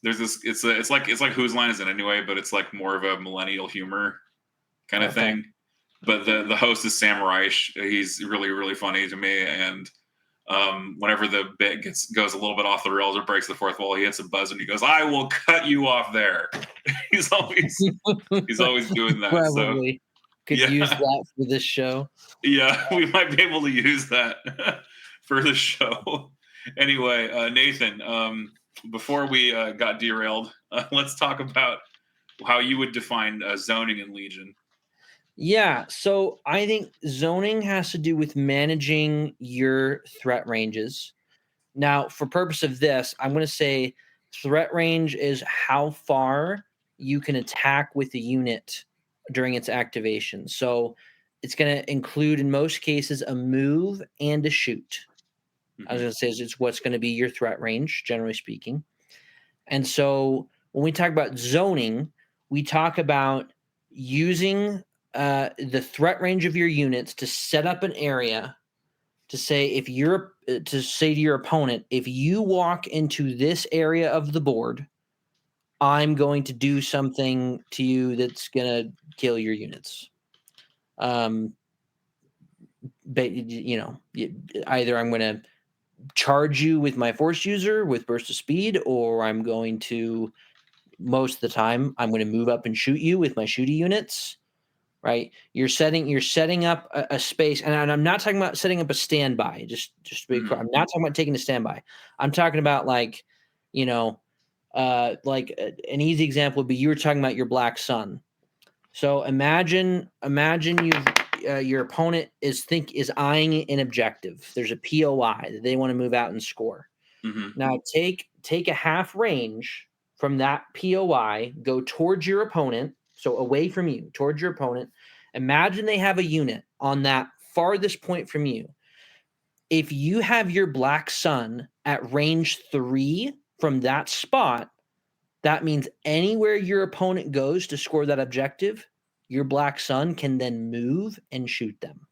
there's this. It's like Whose Line Is It Anyway? But it's like more of a millennial humor kind of thing. But the host is Sam Reich. He's really, really funny to me. And whenever the bit goes a little bit off the rails or breaks the fourth wall, he hits a buzzer and he goes, "I will cut you off there." he's always doing that. Probably could use that for this show. Yeah, we might be able to use that for the show. Anyway, Nathan, before we got derailed, let's talk about how you would define zoning in Legion. Yeah, so I think zoning has to do with managing your threat ranges. Now, for purpose of this, I'm going to say threat range is how far you can attack with the unit during its activation. So it's going to include, in most cases, a move and a shoot. I was going to say it's what's going to be your threat range, generally speaking. And so when we talk about zoning, we talk about using the threat range of your units to set up an area to say to say to your opponent, if you walk into this area of the board, I'm going to do something to you that's going to kill your units. But either I'm going to charge you with my force user with burst of speed, or I'm going to, most of the time, I'm going to move up and shoot you with my shooty units. Right, you're setting up a space, and I'm not talking about setting up a standby. Just to be clear, I'm not talking about taking a standby. I'm talking about like an easy example would be you were talking about your Black Sun. So imagine your opponent is eyeing an objective. There's a POI that they want to move out and score. Now take a half range from that POI, go towards your opponent, so away from you, towards your opponent. Imagine they have a unit on that farthest point from you. If you have your Black Sun at range 3 from that spot, that means anywhere your opponent goes to score that objective, your Black Sun can then move and shoot them.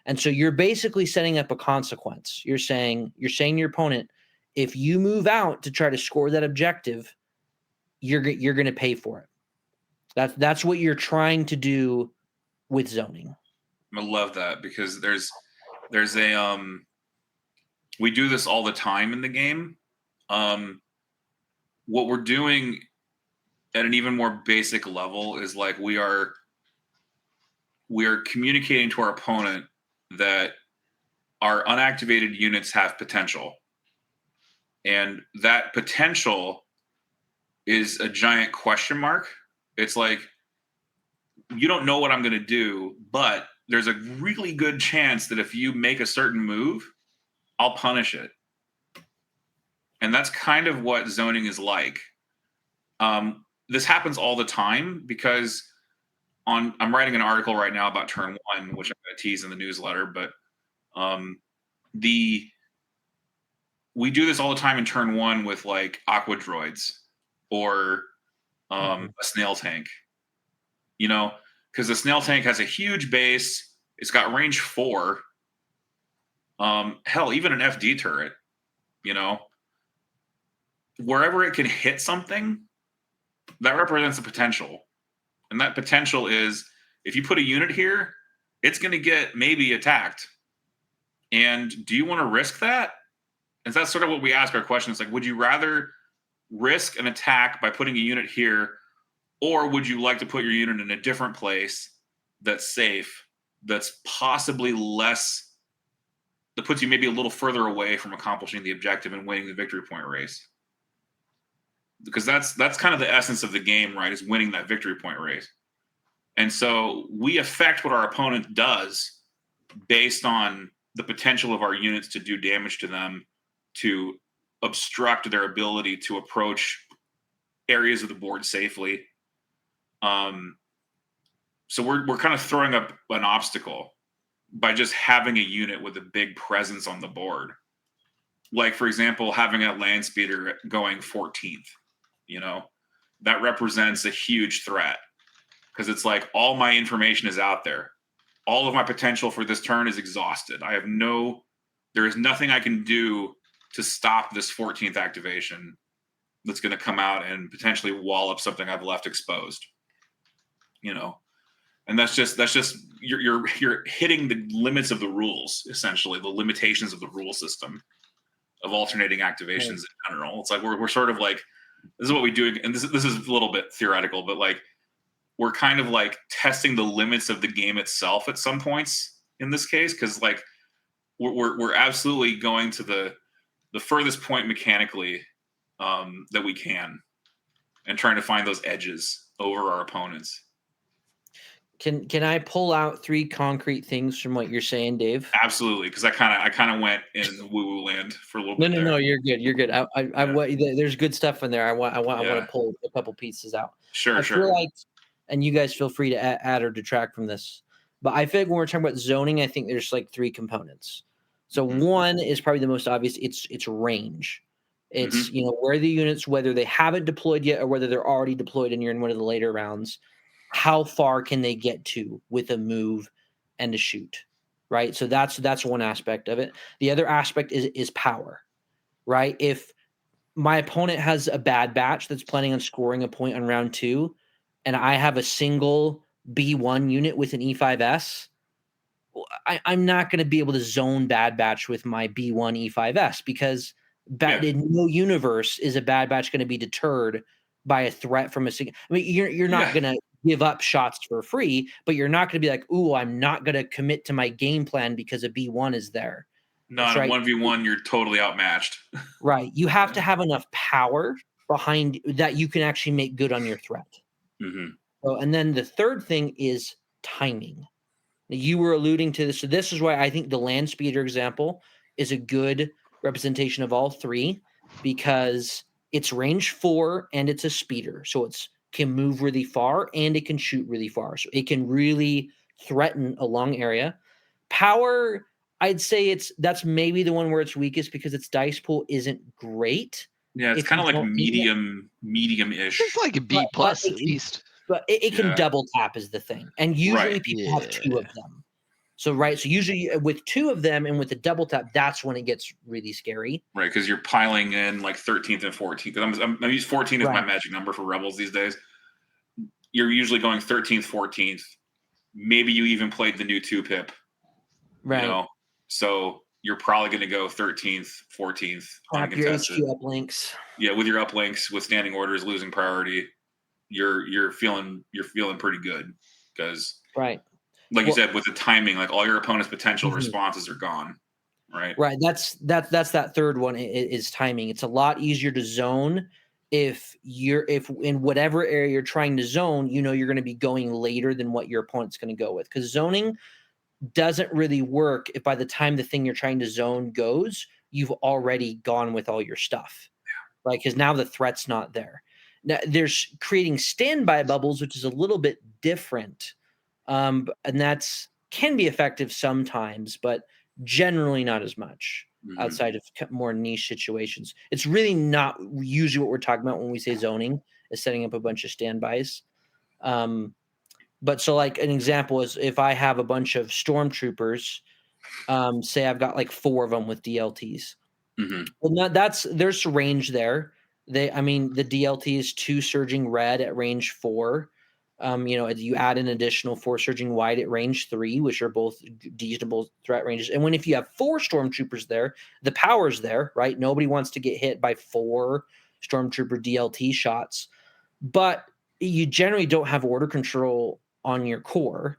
And so you're basically setting up a consequence. You're saying to your opponent, if you move out to try to score that objective, you're going to pay for it. That's what you're trying to do with zoning. I love that because there's a we do this all the time in the game. What we're doing at an even more basic level is like we are communicating to our opponent that our unactivated units have potential. And that potential is a giant question mark. It's like, you don't know what I'm going to do, but there's a really good chance that if you make a certain move, I'll punish it. And that's kind of what zoning is like. This happens all the time because I'm writing an article right now about turn 1, which I'm going to tease in the newsletter, but we do this all the time in turn 1 with like aqua droids or a snail tank, because the snail tank has a huge base. It's got range 4. Hell, even an FD turret, wherever it can hit something, that represents a potential. And that potential is, if you put a unit here, it's going to get maybe attacked. And do you want to risk that? And that's sort of what we ask our questions. Like, would you rather risk an attack by putting a unit here, or would you like to put your unit in a different place that's safe, that's possibly less, that puts you maybe a little further away from accomplishing the objective and winning the victory point race? Because that's kind of the essence of the game, right? Is winning that victory point race. And so we affect what our opponent does based on the potential of our units to do damage to them, to obstruct their ability to approach areas of the board safely. So So we're kind of throwing up an obstacle by just having a unit with a big presence on the board. Like, for example, having a land speeder going 14th, you know, that represents a huge threat because it's like all my information is out there. All of my potential for this turn is exhausted. There is nothing I can do to stop this 14th activation that's going to come out and potentially wall up something I've left exposed, you know. And that's just you're hitting the limits of the rules, essentially the limitations of the rule system of alternating activations in general. It's like we're sort of like, this is what we do, and this is a little bit theoretical, but like we're kind of like testing the limits of the game itself at some points in this case, because like we're absolutely going to the furthest point mechanically that we can, and trying to find those edges over our opponents. Can I pull out 3 concrete things from what you're saying, Dave? Absolutely, because I kind of went in woo-woo land for a little bit. No, you're good. You're good. There's good stuff in there. I want to pull a couple pieces out. Sure. Feel like, and you guys feel free to add or detract from this, but I feel like when we're talking about zoning, I think there's like 3 components. So one is probably the most obvious. It's range. It's where the units, whether they haven't deployed yet or whether they're already deployed and you're in one of the later rounds, how far can they get to with a move and a shoot, right? So that's one aspect of it. The other aspect is power, right? If my opponent has a bad batch that's planning on scoring a point on round 2, and I have a single B1 unit with an E5S, I'm not going to be able to zone bad batch with my B1 E5S because in no universe is a bad batch going to be deterred by a threat from a single. I mean, you're not going to give up shots for free, but you're not going to be like, ooh, I'm not going to commit to my game plan because a B1 is there. No, in a 1v1, you're totally outmatched. Right. You have to have enough power behind that you can actually make good on your threat. So, and then the third thing is timing. You were alluding to this. So this is why I think the land speeder example is a good representation of all 3, because it's range 4 and it's a speeder. So it's can move really far and it can shoot really far. So it can really threaten a long area. Power, I'd say that's maybe the one where it's weakest because its dice pool isn't great. Yeah, it's kind of like medium-ish. It's like a B plus at least. But it can double tap is the thing. And usually people have 2 of them. So, right. So usually with 2 of them and with the double tap, that's when it gets really scary. Right. Because you're piling in like 13th and 14th. I'm using 14 as my magic number for Rebels these days. You're usually going 13th, 14th. Maybe you even played the new 2-pip. Right. You know? So you're probably going to go 13th, 14th. Tap your HQ uplinks. Yeah, with your uplinks, with standing orders, losing priority. You're feeling pretty good because like you said, with the timing, like all your opponent's potential responses are gone. Right. That's that third one is timing. It's a lot easier to zone if in whatever area you're trying to zone, you're going to be going later than what your opponent's going to go with, because zoning doesn't really work if by the time the thing you're trying to zone goes, you've already gone with all your stuff. Yeah. Right. Because now the threat's not there. Now, there's creating standby bubbles, which is a little bit different, and that's can be effective sometimes, but generally not as much outside of more niche situations. It's really not usually what we're talking about when we say zoning is setting up a bunch of standbys. But so like an example is if I have a bunch of stormtroopers, say I've got like 4 of them with DLTs. Well, there's range there. The DLT is 2 surging red at range 4. You add an additional 4 surging white at range 3, which are both reasonable threat ranges. And if you have 4 stormtroopers there, the power's there, right? Nobody wants to get hit by 4 stormtrooper DLT shots, but you generally don't have order control on your core.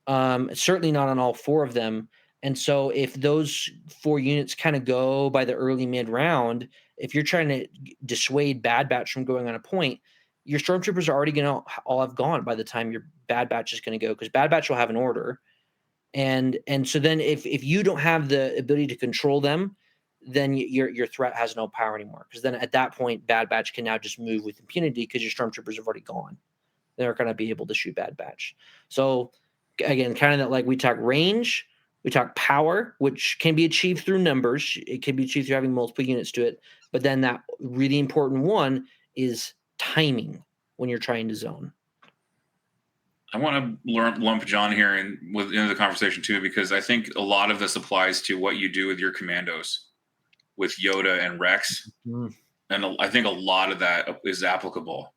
Certainly not on all 4 of them. And so if those 4 units kind of go by the early mid round, if you're trying to dissuade Bad Batch from going on a point, your stormtroopers are already going to all have gone by the time your Bad Batch is going to go, because Bad Batch will have an order. And so then if you don't have the ability to control them, then your threat has no power anymore, because then at that point, Bad Batch can now just move with impunity because your stormtroopers have already gone. they're going to be able to shoot Bad Batch. So again, kind of that, like we talk range, we talk power, which can be achieved through numbers. It can be achieved through having multiple units to it. But then that really important one is timing when you're trying to zone. I want to lump John here into the conversation too, because I think a lot of this applies to what you do with your commandos, with Yoda and Rex, and I think a lot of that is applicable.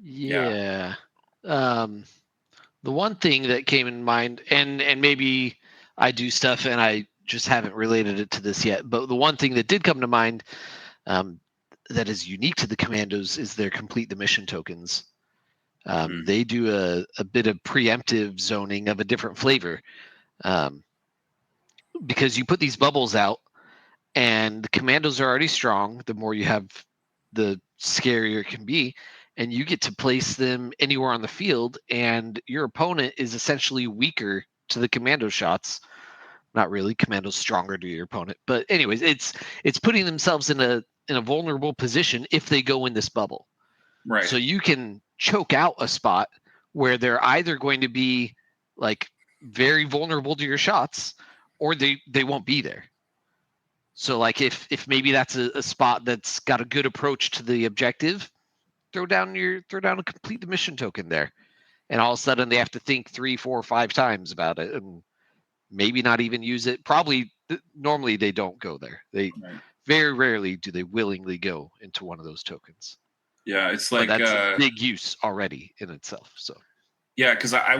Yeah. The one thing that came in mind, and maybe I do stuff and I just haven't related it to this yet, but the one thing that did come to mind that is unique to the commandos is their complete the mission tokens. They do a bit of preemptive zoning of a different flavor, because you put these bubbles out and the commandos are already strong. The more you have, the scarier it can be, and you get to place them anywhere on the field, and your opponent is essentially weaker to the commando shots. Not really, commando's stronger to your opponent, but anyways, it's putting themselves in a vulnerable position if they go in this bubble. Right. So you can choke out a spot where they're either going to be like very vulnerable to your shots, or they won't be there. So like if maybe that's a spot that's got a good approach to the objective, throw down a complete the mission token there, and all of a sudden they have to think 3, 4, 5 times about it, and maybe not even use it. Probably normally they don't go there. They very rarely do they willingly go into one of those tokens. Yeah, it's like but that's a big use already in itself. So yeah, because I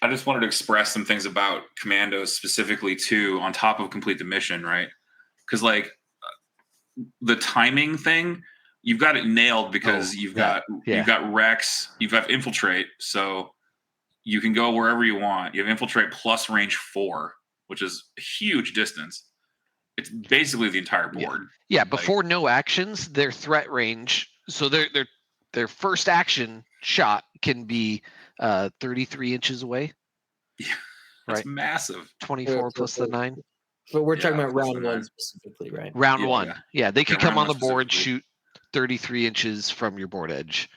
just wanted to express some things about commandos specifically too, on top of complete the mission, right? Because like the timing thing, you've got it nailed, because you've got Rex, you've got infiltrate, so you can go wherever you want. You have infiltrate plus range 4, which is a huge distance. It's basically the entire board. Yeah, before no actions, their threat range. So their first action shot can be 33 inches away. Yeah, that's massive. 24 plus the 9. So we're talking about round 1 specifically, right? Round 1. Yeah, they could come on the board, shoot 33 inches from your board edge.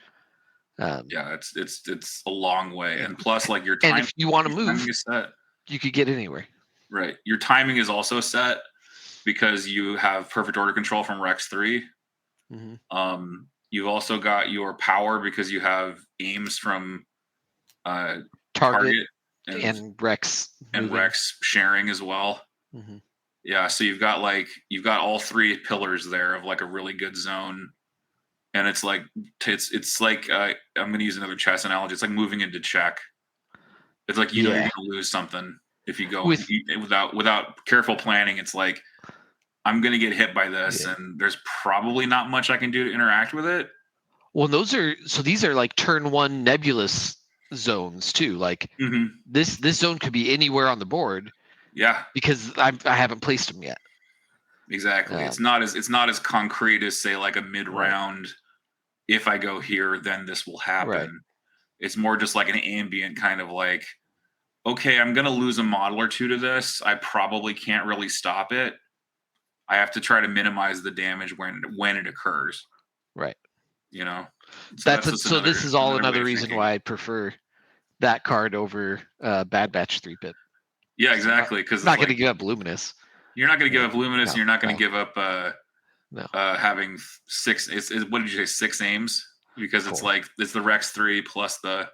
Yeah, it's a long way, and plus, like your time. And if you want to move, you could get anywhere. Right, your timing is also set because you have perfect order control from Rex 3. You've also got your power because you have aims from Target and Rex and Rex sharing as well. Yeah, so you've got all 3 pillars there of like a really good zone. And it's like I'm going to use another chess analogy. It's like moving into check. It's like you're going to lose something if you go without careful planning. It's like, I'm going to get hit by this, and there's probably not much I can do to interact with it. Well, these are like turn 1 nebulous zones too. Like this zone could be anywhere on the board. Yeah, because I haven't placed them yet. Exactly. It's not as concrete as, say, like a mid-round. Right. If I go here, then this will happen. Right. It's more just like an ambient kind of like, okay, I'm going to lose a model or 2 to this. I probably can't really stop it. I have to try to minimize the damage when it occurs. Right. You know. So this is all another reason why I prefer that card over Bad Batch 3-pit. Yeah, exactly. Because not going to give up Luminous. You're not going to give up Luminous. And you're not going to give up having 6. What did you say? 6 aims, because it's the Rex 3 plus the.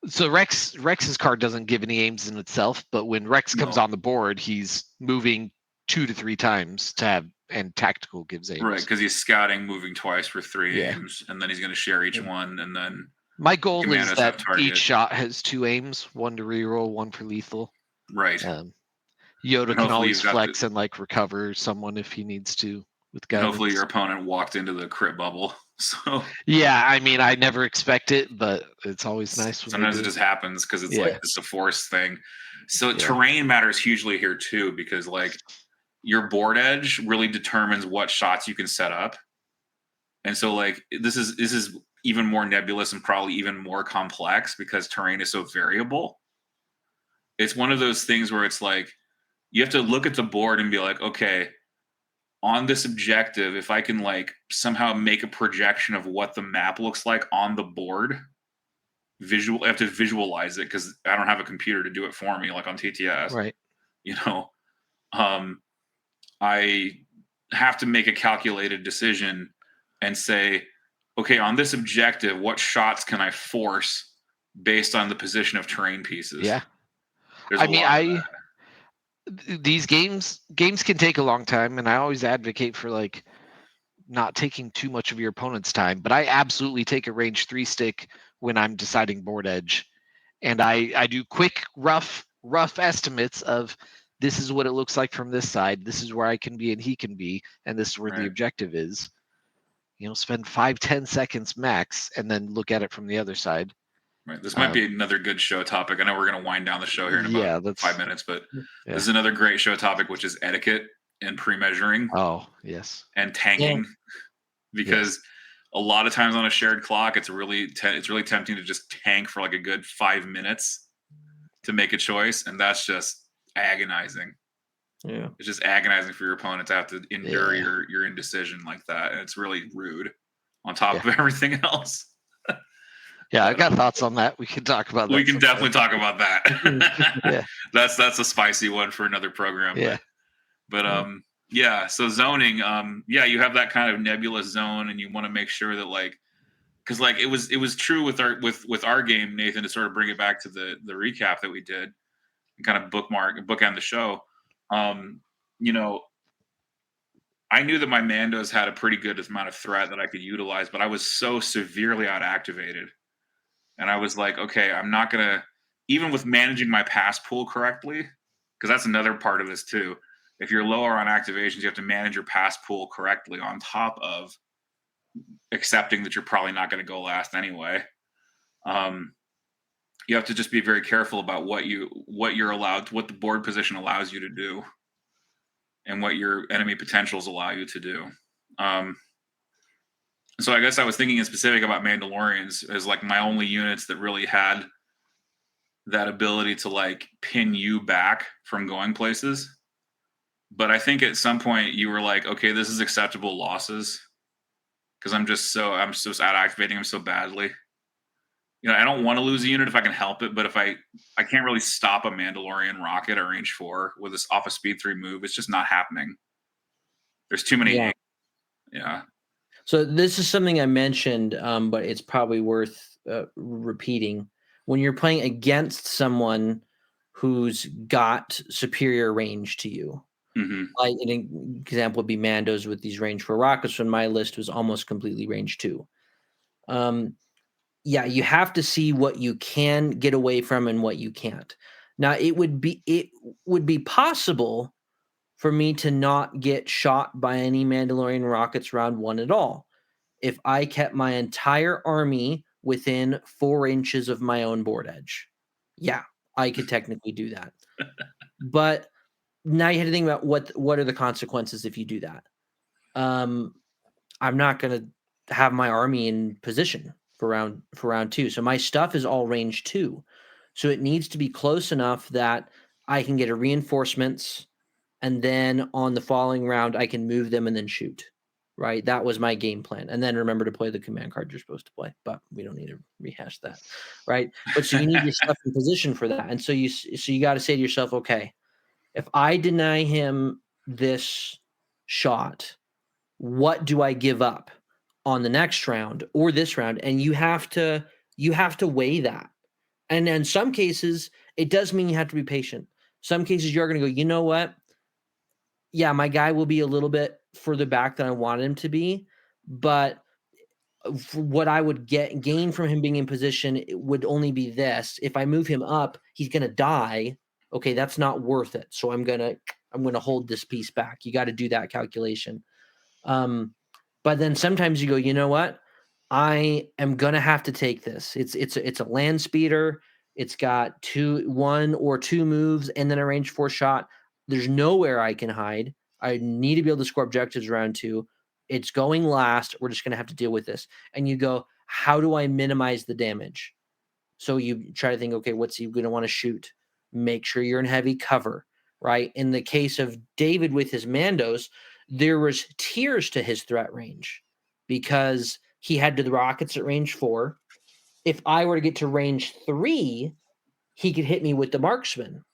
So Rex's card doesn't give any aims in itself, but when Rex comes on the board, he's moving 2 to 3 times to have, and tactical gives aims. Right, because he's scouting, moving twice for 3 aims, and then he's going to share each one, and then. My goal is that each shot has 2 aims, 1 to reroll, 1 for lethal. Right. Yoda can always flex and like recover someone if he needs to with guidance. Hopefully your opponent walked into the crit bubble. So yeah, I mean, I never expect it, but it's always nice. Sometimes it just happens because it's like it's a force thing. So terrain matters hugely here too, because like your board edge really determines what shots you can set up. And so like this is even more nebulous and probably even more complex because terrain is so variable. It's one of those things where it's like you have to look at the board and be like, okay, on this objective, if I can like somehow make a projection of what the map looks like on the board, I have to visualize it because I don't have a computer to do it for me, like on TTS. Right. You know, I have to make a calculated decision and say, okay, on this objective, what shots can I force based on the position of terrain pieces? Yeah. There's I a mean, lot of that. these games can take a long time, and I always advocate for like not taking too much of your opponent's time, but I absolutely take a range 3 stick when I'm deciding board edge. And I do quick, rough estimates of this is what it looks like from this side. This is where I can be and he can be, and this is where the Right. objective is. You know, spend 5-10 seconds max, and then look at it from the other side. Right. This might be another good show topic. I know we're going to wind down the show here in about 5 minutes, but this is another great show topic, which is etiquette and pre-measuring. Oh, yes. And tanking, because a lot of times on a shared clock, it's really tempting to just tank for like a good 5 minutes to make a choice, and that's just agonizing. Yeah, it's just agonizing for your opponent to have to endure your indecision like that, and it's really rude on top of everything else. Yeah, I got thoughts on that. We can talk about that. We can definitely talk about that. Yeah. That's a spicy one for another program. Yeah. But so zoning, you have that kind of nebulous zone, and you want to make sure that like, because like it was true with our game, Nathan, to sort of bring it back to the recap that we did and kind of bookend the show. You know, I knew that my Mandos had a pretty good amount of threat that I could utilize, but I was so severely out activated. And I was like, okay, I'm not going to, even with managing my pass pool correctly, because that's another part of this too. If you're lower on activations, you have to manage your pass pool correctly on top of accepting that you're probably not going to go last anyway. You have to just be very careful about what you're allowed, what the board position allows you to do, and what your enemy potentials allow you to do. So I guess I was thinking in specific about Mandalorians as like my only units that really had that ability to like pin you back from going places. But I think at some point you were like, okay, this is acceptable losses because I'm so out activating them so badly. You know, I don't want to lose a unit if I can help it, but if I can't really stop a Mandalorian rocket at range 4 with this off a speed 3 move, it's just not happening. There's too many. Yeah. So this is something I mentioned, but it's probably worth repeating. When you're playing against someone who's got superior range to you, like an example would be Mandos with these range 4 rockets. When my list was almost completely range 2. You have to see what you can get away from and what you can't. Now, it would be possible for me to not get shot by any Mandalorian rockets round 1 at all if I kept my entire army within 4 inches of my own board edge. Yeah, I could technically do that. But now you have to think about what are the consequences if you do that. I'm not going to have my army in position for round 2. So my stuff is all range 2. So it needs to be close enough that I can get a reinforcements, and then on the following round I can move them and then shoot. Right? That was my game plan. And then remember to play the command card you're supposed to play, but we don't need to rehash that. Right? But so you need your stuff in position for that. And so you got to say to yourself, okay, if I deny him this shot, what do I give up on the next round or this round? And you have to weigh that. And in some cases, it does mean you have to be patient. Some cases you're going to go, you know what? Yeah, my guy will be a little bit further back than I wanted him to be, but what I would gain from him being in position, it would only be this. If I move him up, he's going to die. Okay, that's not worth it. So I'm going to hold this piece back. You got to do that calculation. But then sometimes you go, you know what? I am going to have to take this. It's a land speeder. It's got 1 or 2 moves and then a range 4 shot. There's nowhere I can hide. I need to be able to score objectives round 2. It's going last. We're just going to have to deal with this. And you go, how do I minimize the damage? So you try to think, okay, what's he going to want to shoot? Make sure you're in heavy cover, right? In the case of David with his Mandos, there was tiers to his threat range because he had the rockets at range 4. if I were to get to range 3, he could hit me with the marksman,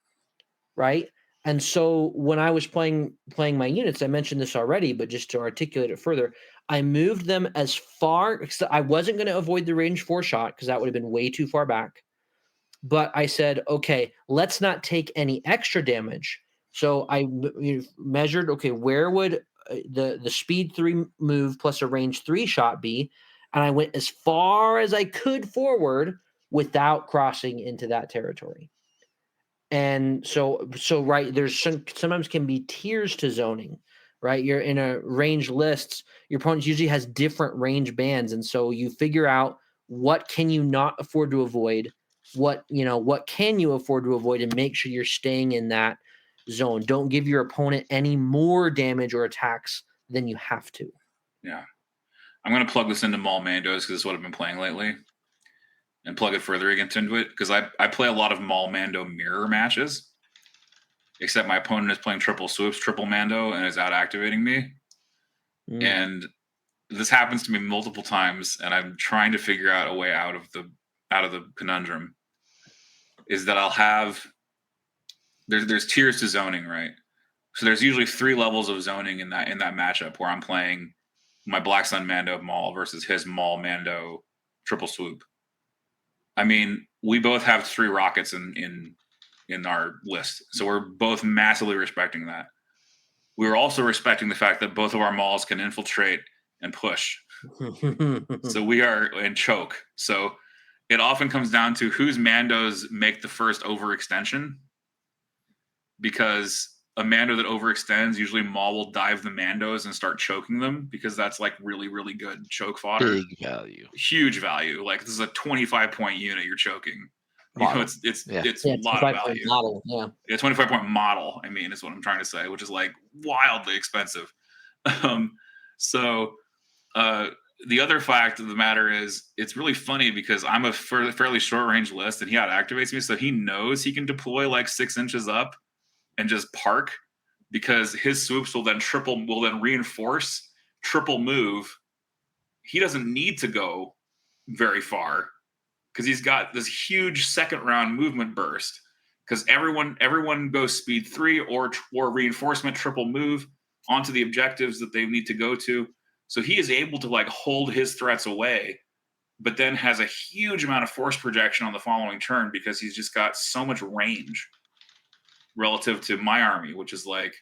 right? And so when I was playing my units, I mentioned this already, but just to articulate it further, I moved them as far because I wasn't going to avoid the range 4 shot because that would have been way too far back. But I said, okay, let's not take any extra damage. So I measured, okay, where would the speed 3 move plus a range 3 shot be? And I went as far as I could forward without crossing into that territory. And so right, there's sometimes can be tiers to zoning, right? You're in a range lists, your opponent usually has different range bands, and so you figure out what can you not afford to avoid, what can you afford to avoid, and make sure you're staying in that zone. Don't give your opponent any more damage or attacks than you have to. Yeah. I'm going to plug this into Maul Mandos because it's what I've been playing lately, and plug it further into it because I play a lot of Maul Mando mirror matches, except my opponent is playing triple swoops, triple Mando, and is out activating me. And this happens to me multiple times, and I'm trying to figure out a way out of the conundrum. Is that I'll have there's tiers to zoning, right? So there's usually 3 levels of zoning in that matchup where I'm playing my Black Sun Mando Maul versus his Maul Mando triple swoop. I mean, we both have 3 rockets in our list, so we're both massively respecting that. We were also respecting the fact that both of our Mauls can infiltrate and push. So we are in choke. So it often comes down to whose Mandos make the first overextension, because a Mando that overextends, usually Maul will dive the Mandos and start choking them because that's like really, really good choke fodder. Big value. Huge value. Like this is a 25-point unit you're choking. Model. It's Yeah. a lot of value. Model, yeah. 25-point model, I mean, is what I'm trying to say, which is like wildly expensive. So the other fact of the matter is it's really funny because I'm a fairly short range list and he out activates me, so he knows he can deploy like 6 inches up and just park because his swoops will then reinforce triple move. He doesn't need to go very far because he's got this huge second round movement burst because everyone goes speed 3 or reinforcement triple move onto the objectives that they need to go to. So he is able to like hold his threats away, but then has a huge amount of force projection on the following turn because he's just got so much range relative to my army, which is like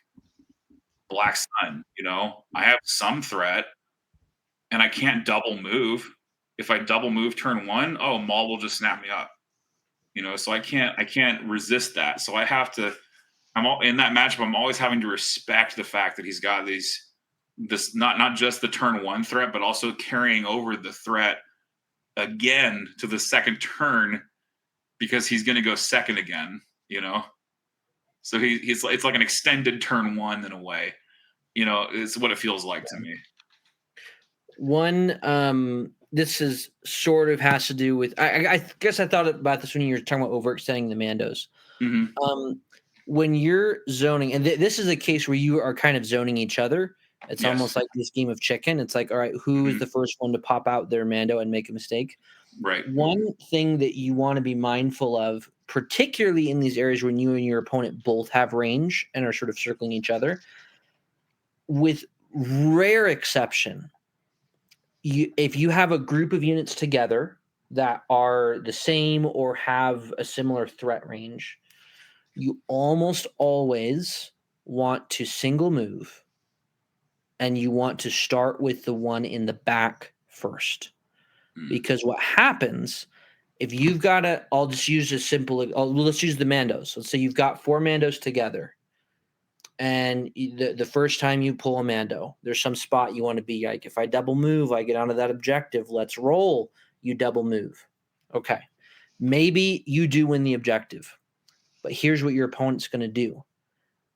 Black Sun. I have some threat and I can't double move. If I double move turn 1, Maul will just snap me up. So I can't resist that. So I have to, in that matchup, I'm always having to respect the fact that he's got this not just the turn 1 threat, but also carrying over the threat again to the second turn because he's going to go second again, So it's like an extended turn 1 in a way, it's what it feels like to me. One, this is sort of has to do with, I guess I thought about this when you were talking about overextending the Mandos. Mm-hmm. When you're zoning, and this is a case where you are kind of zoning each other. It's Yes. almost like this game of chicken. It's like, all right, who is the first one to pop out their Mando and make a mistake? Right. One thing that you want to be mindful of, particularly in these areas when you and your opponent both have range and are sort of circling each other, with rare exception, if you have a group of units together that are the same or have a similar threat range, you almost always want to single move and you want to start with the one in the back first. Because what happens if you've got I'll just use a simple, let's use the Mandos. Let's say you've got 4 Mandos together. And the first time you pull a Mando, there's some spot you want to be like, if I double move, I get onto that objective. Let's roll. You double move. Okay. Maybe you do win the objective, but here's what your opponent's going to do.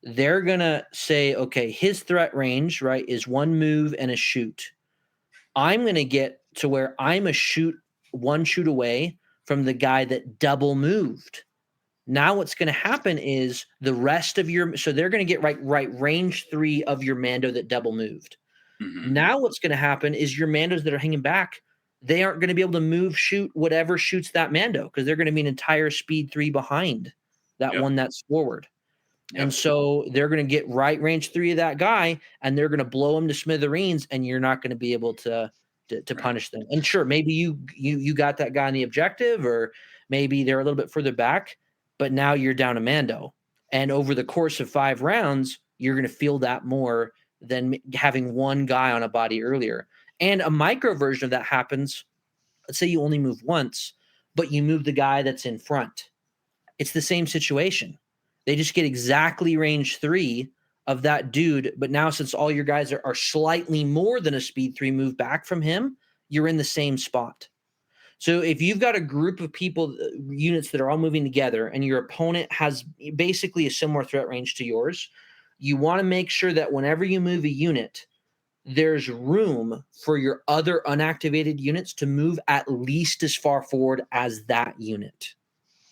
They're going to say, okay, his threat range, right, is 1 move and a shoot. I'm going to get to where I'm one shoot away from the guy that double moved. Now what's going to happen is the rest of so they're going to get right range 3 of your Mando that double moved. Mm-hmm. Now what's going to happen is your Mandos that are hanging back, they aren't going to be able to shoot whatever shoots that Mando, because they're going to be an entire speed 3 behind that one that's forward. And so they're going to get right range 3 of that guy, and they're going to blow him to smithereens, and you're not going to be able to punish them. And sure, maybe you got that guy in the objective, or maybe they're a little bit further back, but now you're down a Mando. And over the course of 5 rounds, you're going to feel that more than having one guy on a body earlier. And a micro version of that happens. Let's say you only move once, but you move the guy that's in front. It's the same situation. They just get exactly range 3 of that dude. But now, since all your guys are slightly more than a speed 3 move back from him, you're in the same spot. So if you've got a group of people, units that are all moving together, and your opponent has basically a similar threat range to yours, you want to make sure that whenever you move a unit, there's room for your other unactivated units to move at least as far forward as that unit,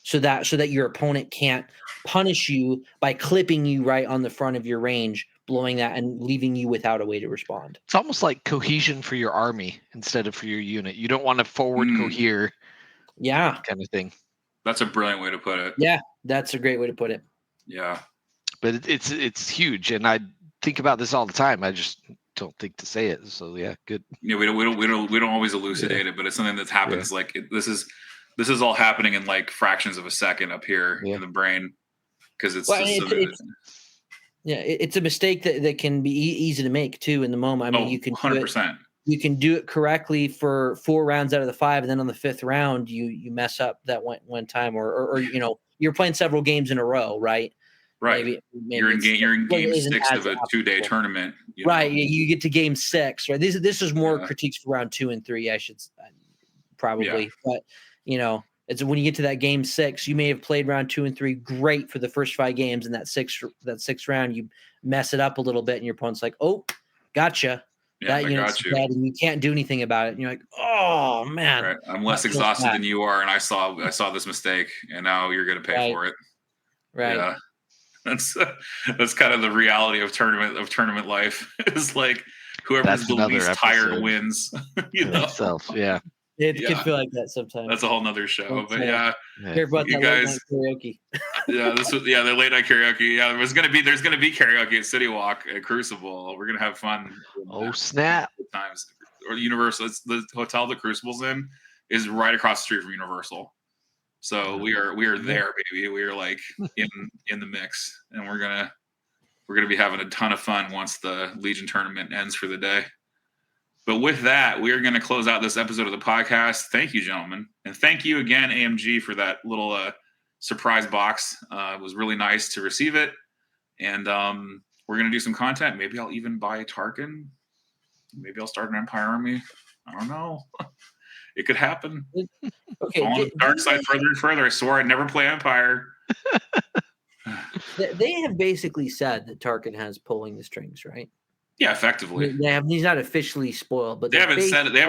so that your opponent can't punish you by clipping you right on the front of your range, blowing that and leaving you without a way to respond. It's almost like cohesion for your army instead of for your unit. You don't want to forward cohere. Yeah. Kind of thing. That's a brilliant way to put it. Yeah, that's a great way to put it. Yeah. But it's huge, and I think about this all the time. I just don't think to say it. So yeah, good. Yeah, we don't always elucidate it, but it's something that happens. Like this is all happening in like fractions of a second up here in the brain, because it's it's a mistake that can be easy to make too in the moment. I mean, you can 100%. You can do it correctly for 4 rounds out of the 5, and then on the 5th round you mess up that one time, or you're playing several games in a row, right? Right. Maybe you're in game 6 of a 2-day tournament. Right. You get to game 6. Right. This is more critiques for round 2 and 3. I should probably, but it's when you get to that game 6, you may have played round 2 and 3 great for the first 5 games, and that sixth round you mess it up a little bit, and your opponent's like, "Oh, gotcha." Yeah, that unit's dead, and you can't do anything about it. And you're like, "Oh man, right. I'm less exhausted than you are, and I saw this mistake, and now you're going to pay for it." Right. Yeah. That's kind of the reality of tournament life. Is like whoever's the least tired wins. Itself, yeah. It can feel like that sometimes. That's a whole nother show. But hear about you that guys, late night karaoke. the late night karaoke. Yeah, there's gonna be karaoke at City Walk at Crucible. We're gonna have fun. Oh snap! Times or Universal. It's the hotel that Crucible's in is right across the street from Universal. So we are there, baby. We are like in the mix, and we're gonna be having a ton of fun once the Legion tournament ends for the day. But with that, we are going to close out this episode of the podcast. Thank you, gentlemen, and thank you again, AMG, for that little surprise box. It was really nice to receive it, and we're going to do some content. Maybe I'll even buy Tarkin. Maybe I'll start an Empire army. I don't know. It could happen. Okay, on the dark side further and further. I swore I'd never play Empire. They have basically said that Tarkin has pulling the strings, right? Yeah, effectively. He's not officially spoiled, but they haven't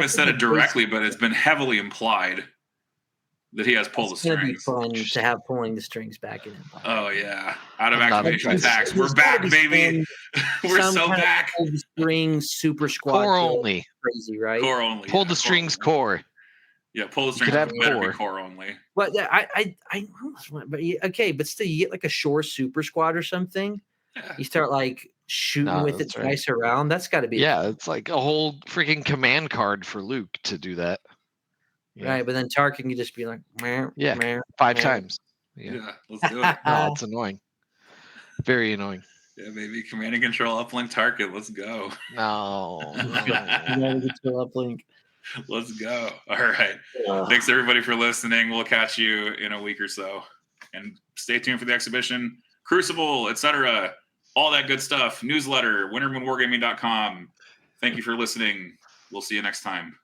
said it directly, but it's been heavily implied that he has pulled the strings. It's going to be fun to have pulling the strings back in Empire. Oh yeah, out of activation attacks. We're back, baby. We're so back. Pull the strings, super squad. Core only. Crazy, right? Core only. Pull the strings, core. Yeah, pull the strings. Better be core only. But I almost went, but okay, but still, you get like a Shore super squad or something. Yeah. You start like shooting with it twice around. That's got to be. Yeah, it's like a whole freaking command card for Luke to do that. Yeah. Right, but then Tarkin can just be like, meh, 5 times. Yeah, let's do it. No, it's annoying. Very annoying. Yeah, maybe command and control uplink Tarkin. Let's go. No. Command and control uplink. Let's go. All right. Thanks everybody for listening. We'll catch you in a week or so. And stay tuned for the exhibition, Crucible, etc. All that good stuff. Newsletter, wintermoonwargaming.com. Thank you for listening. We'll see you next time.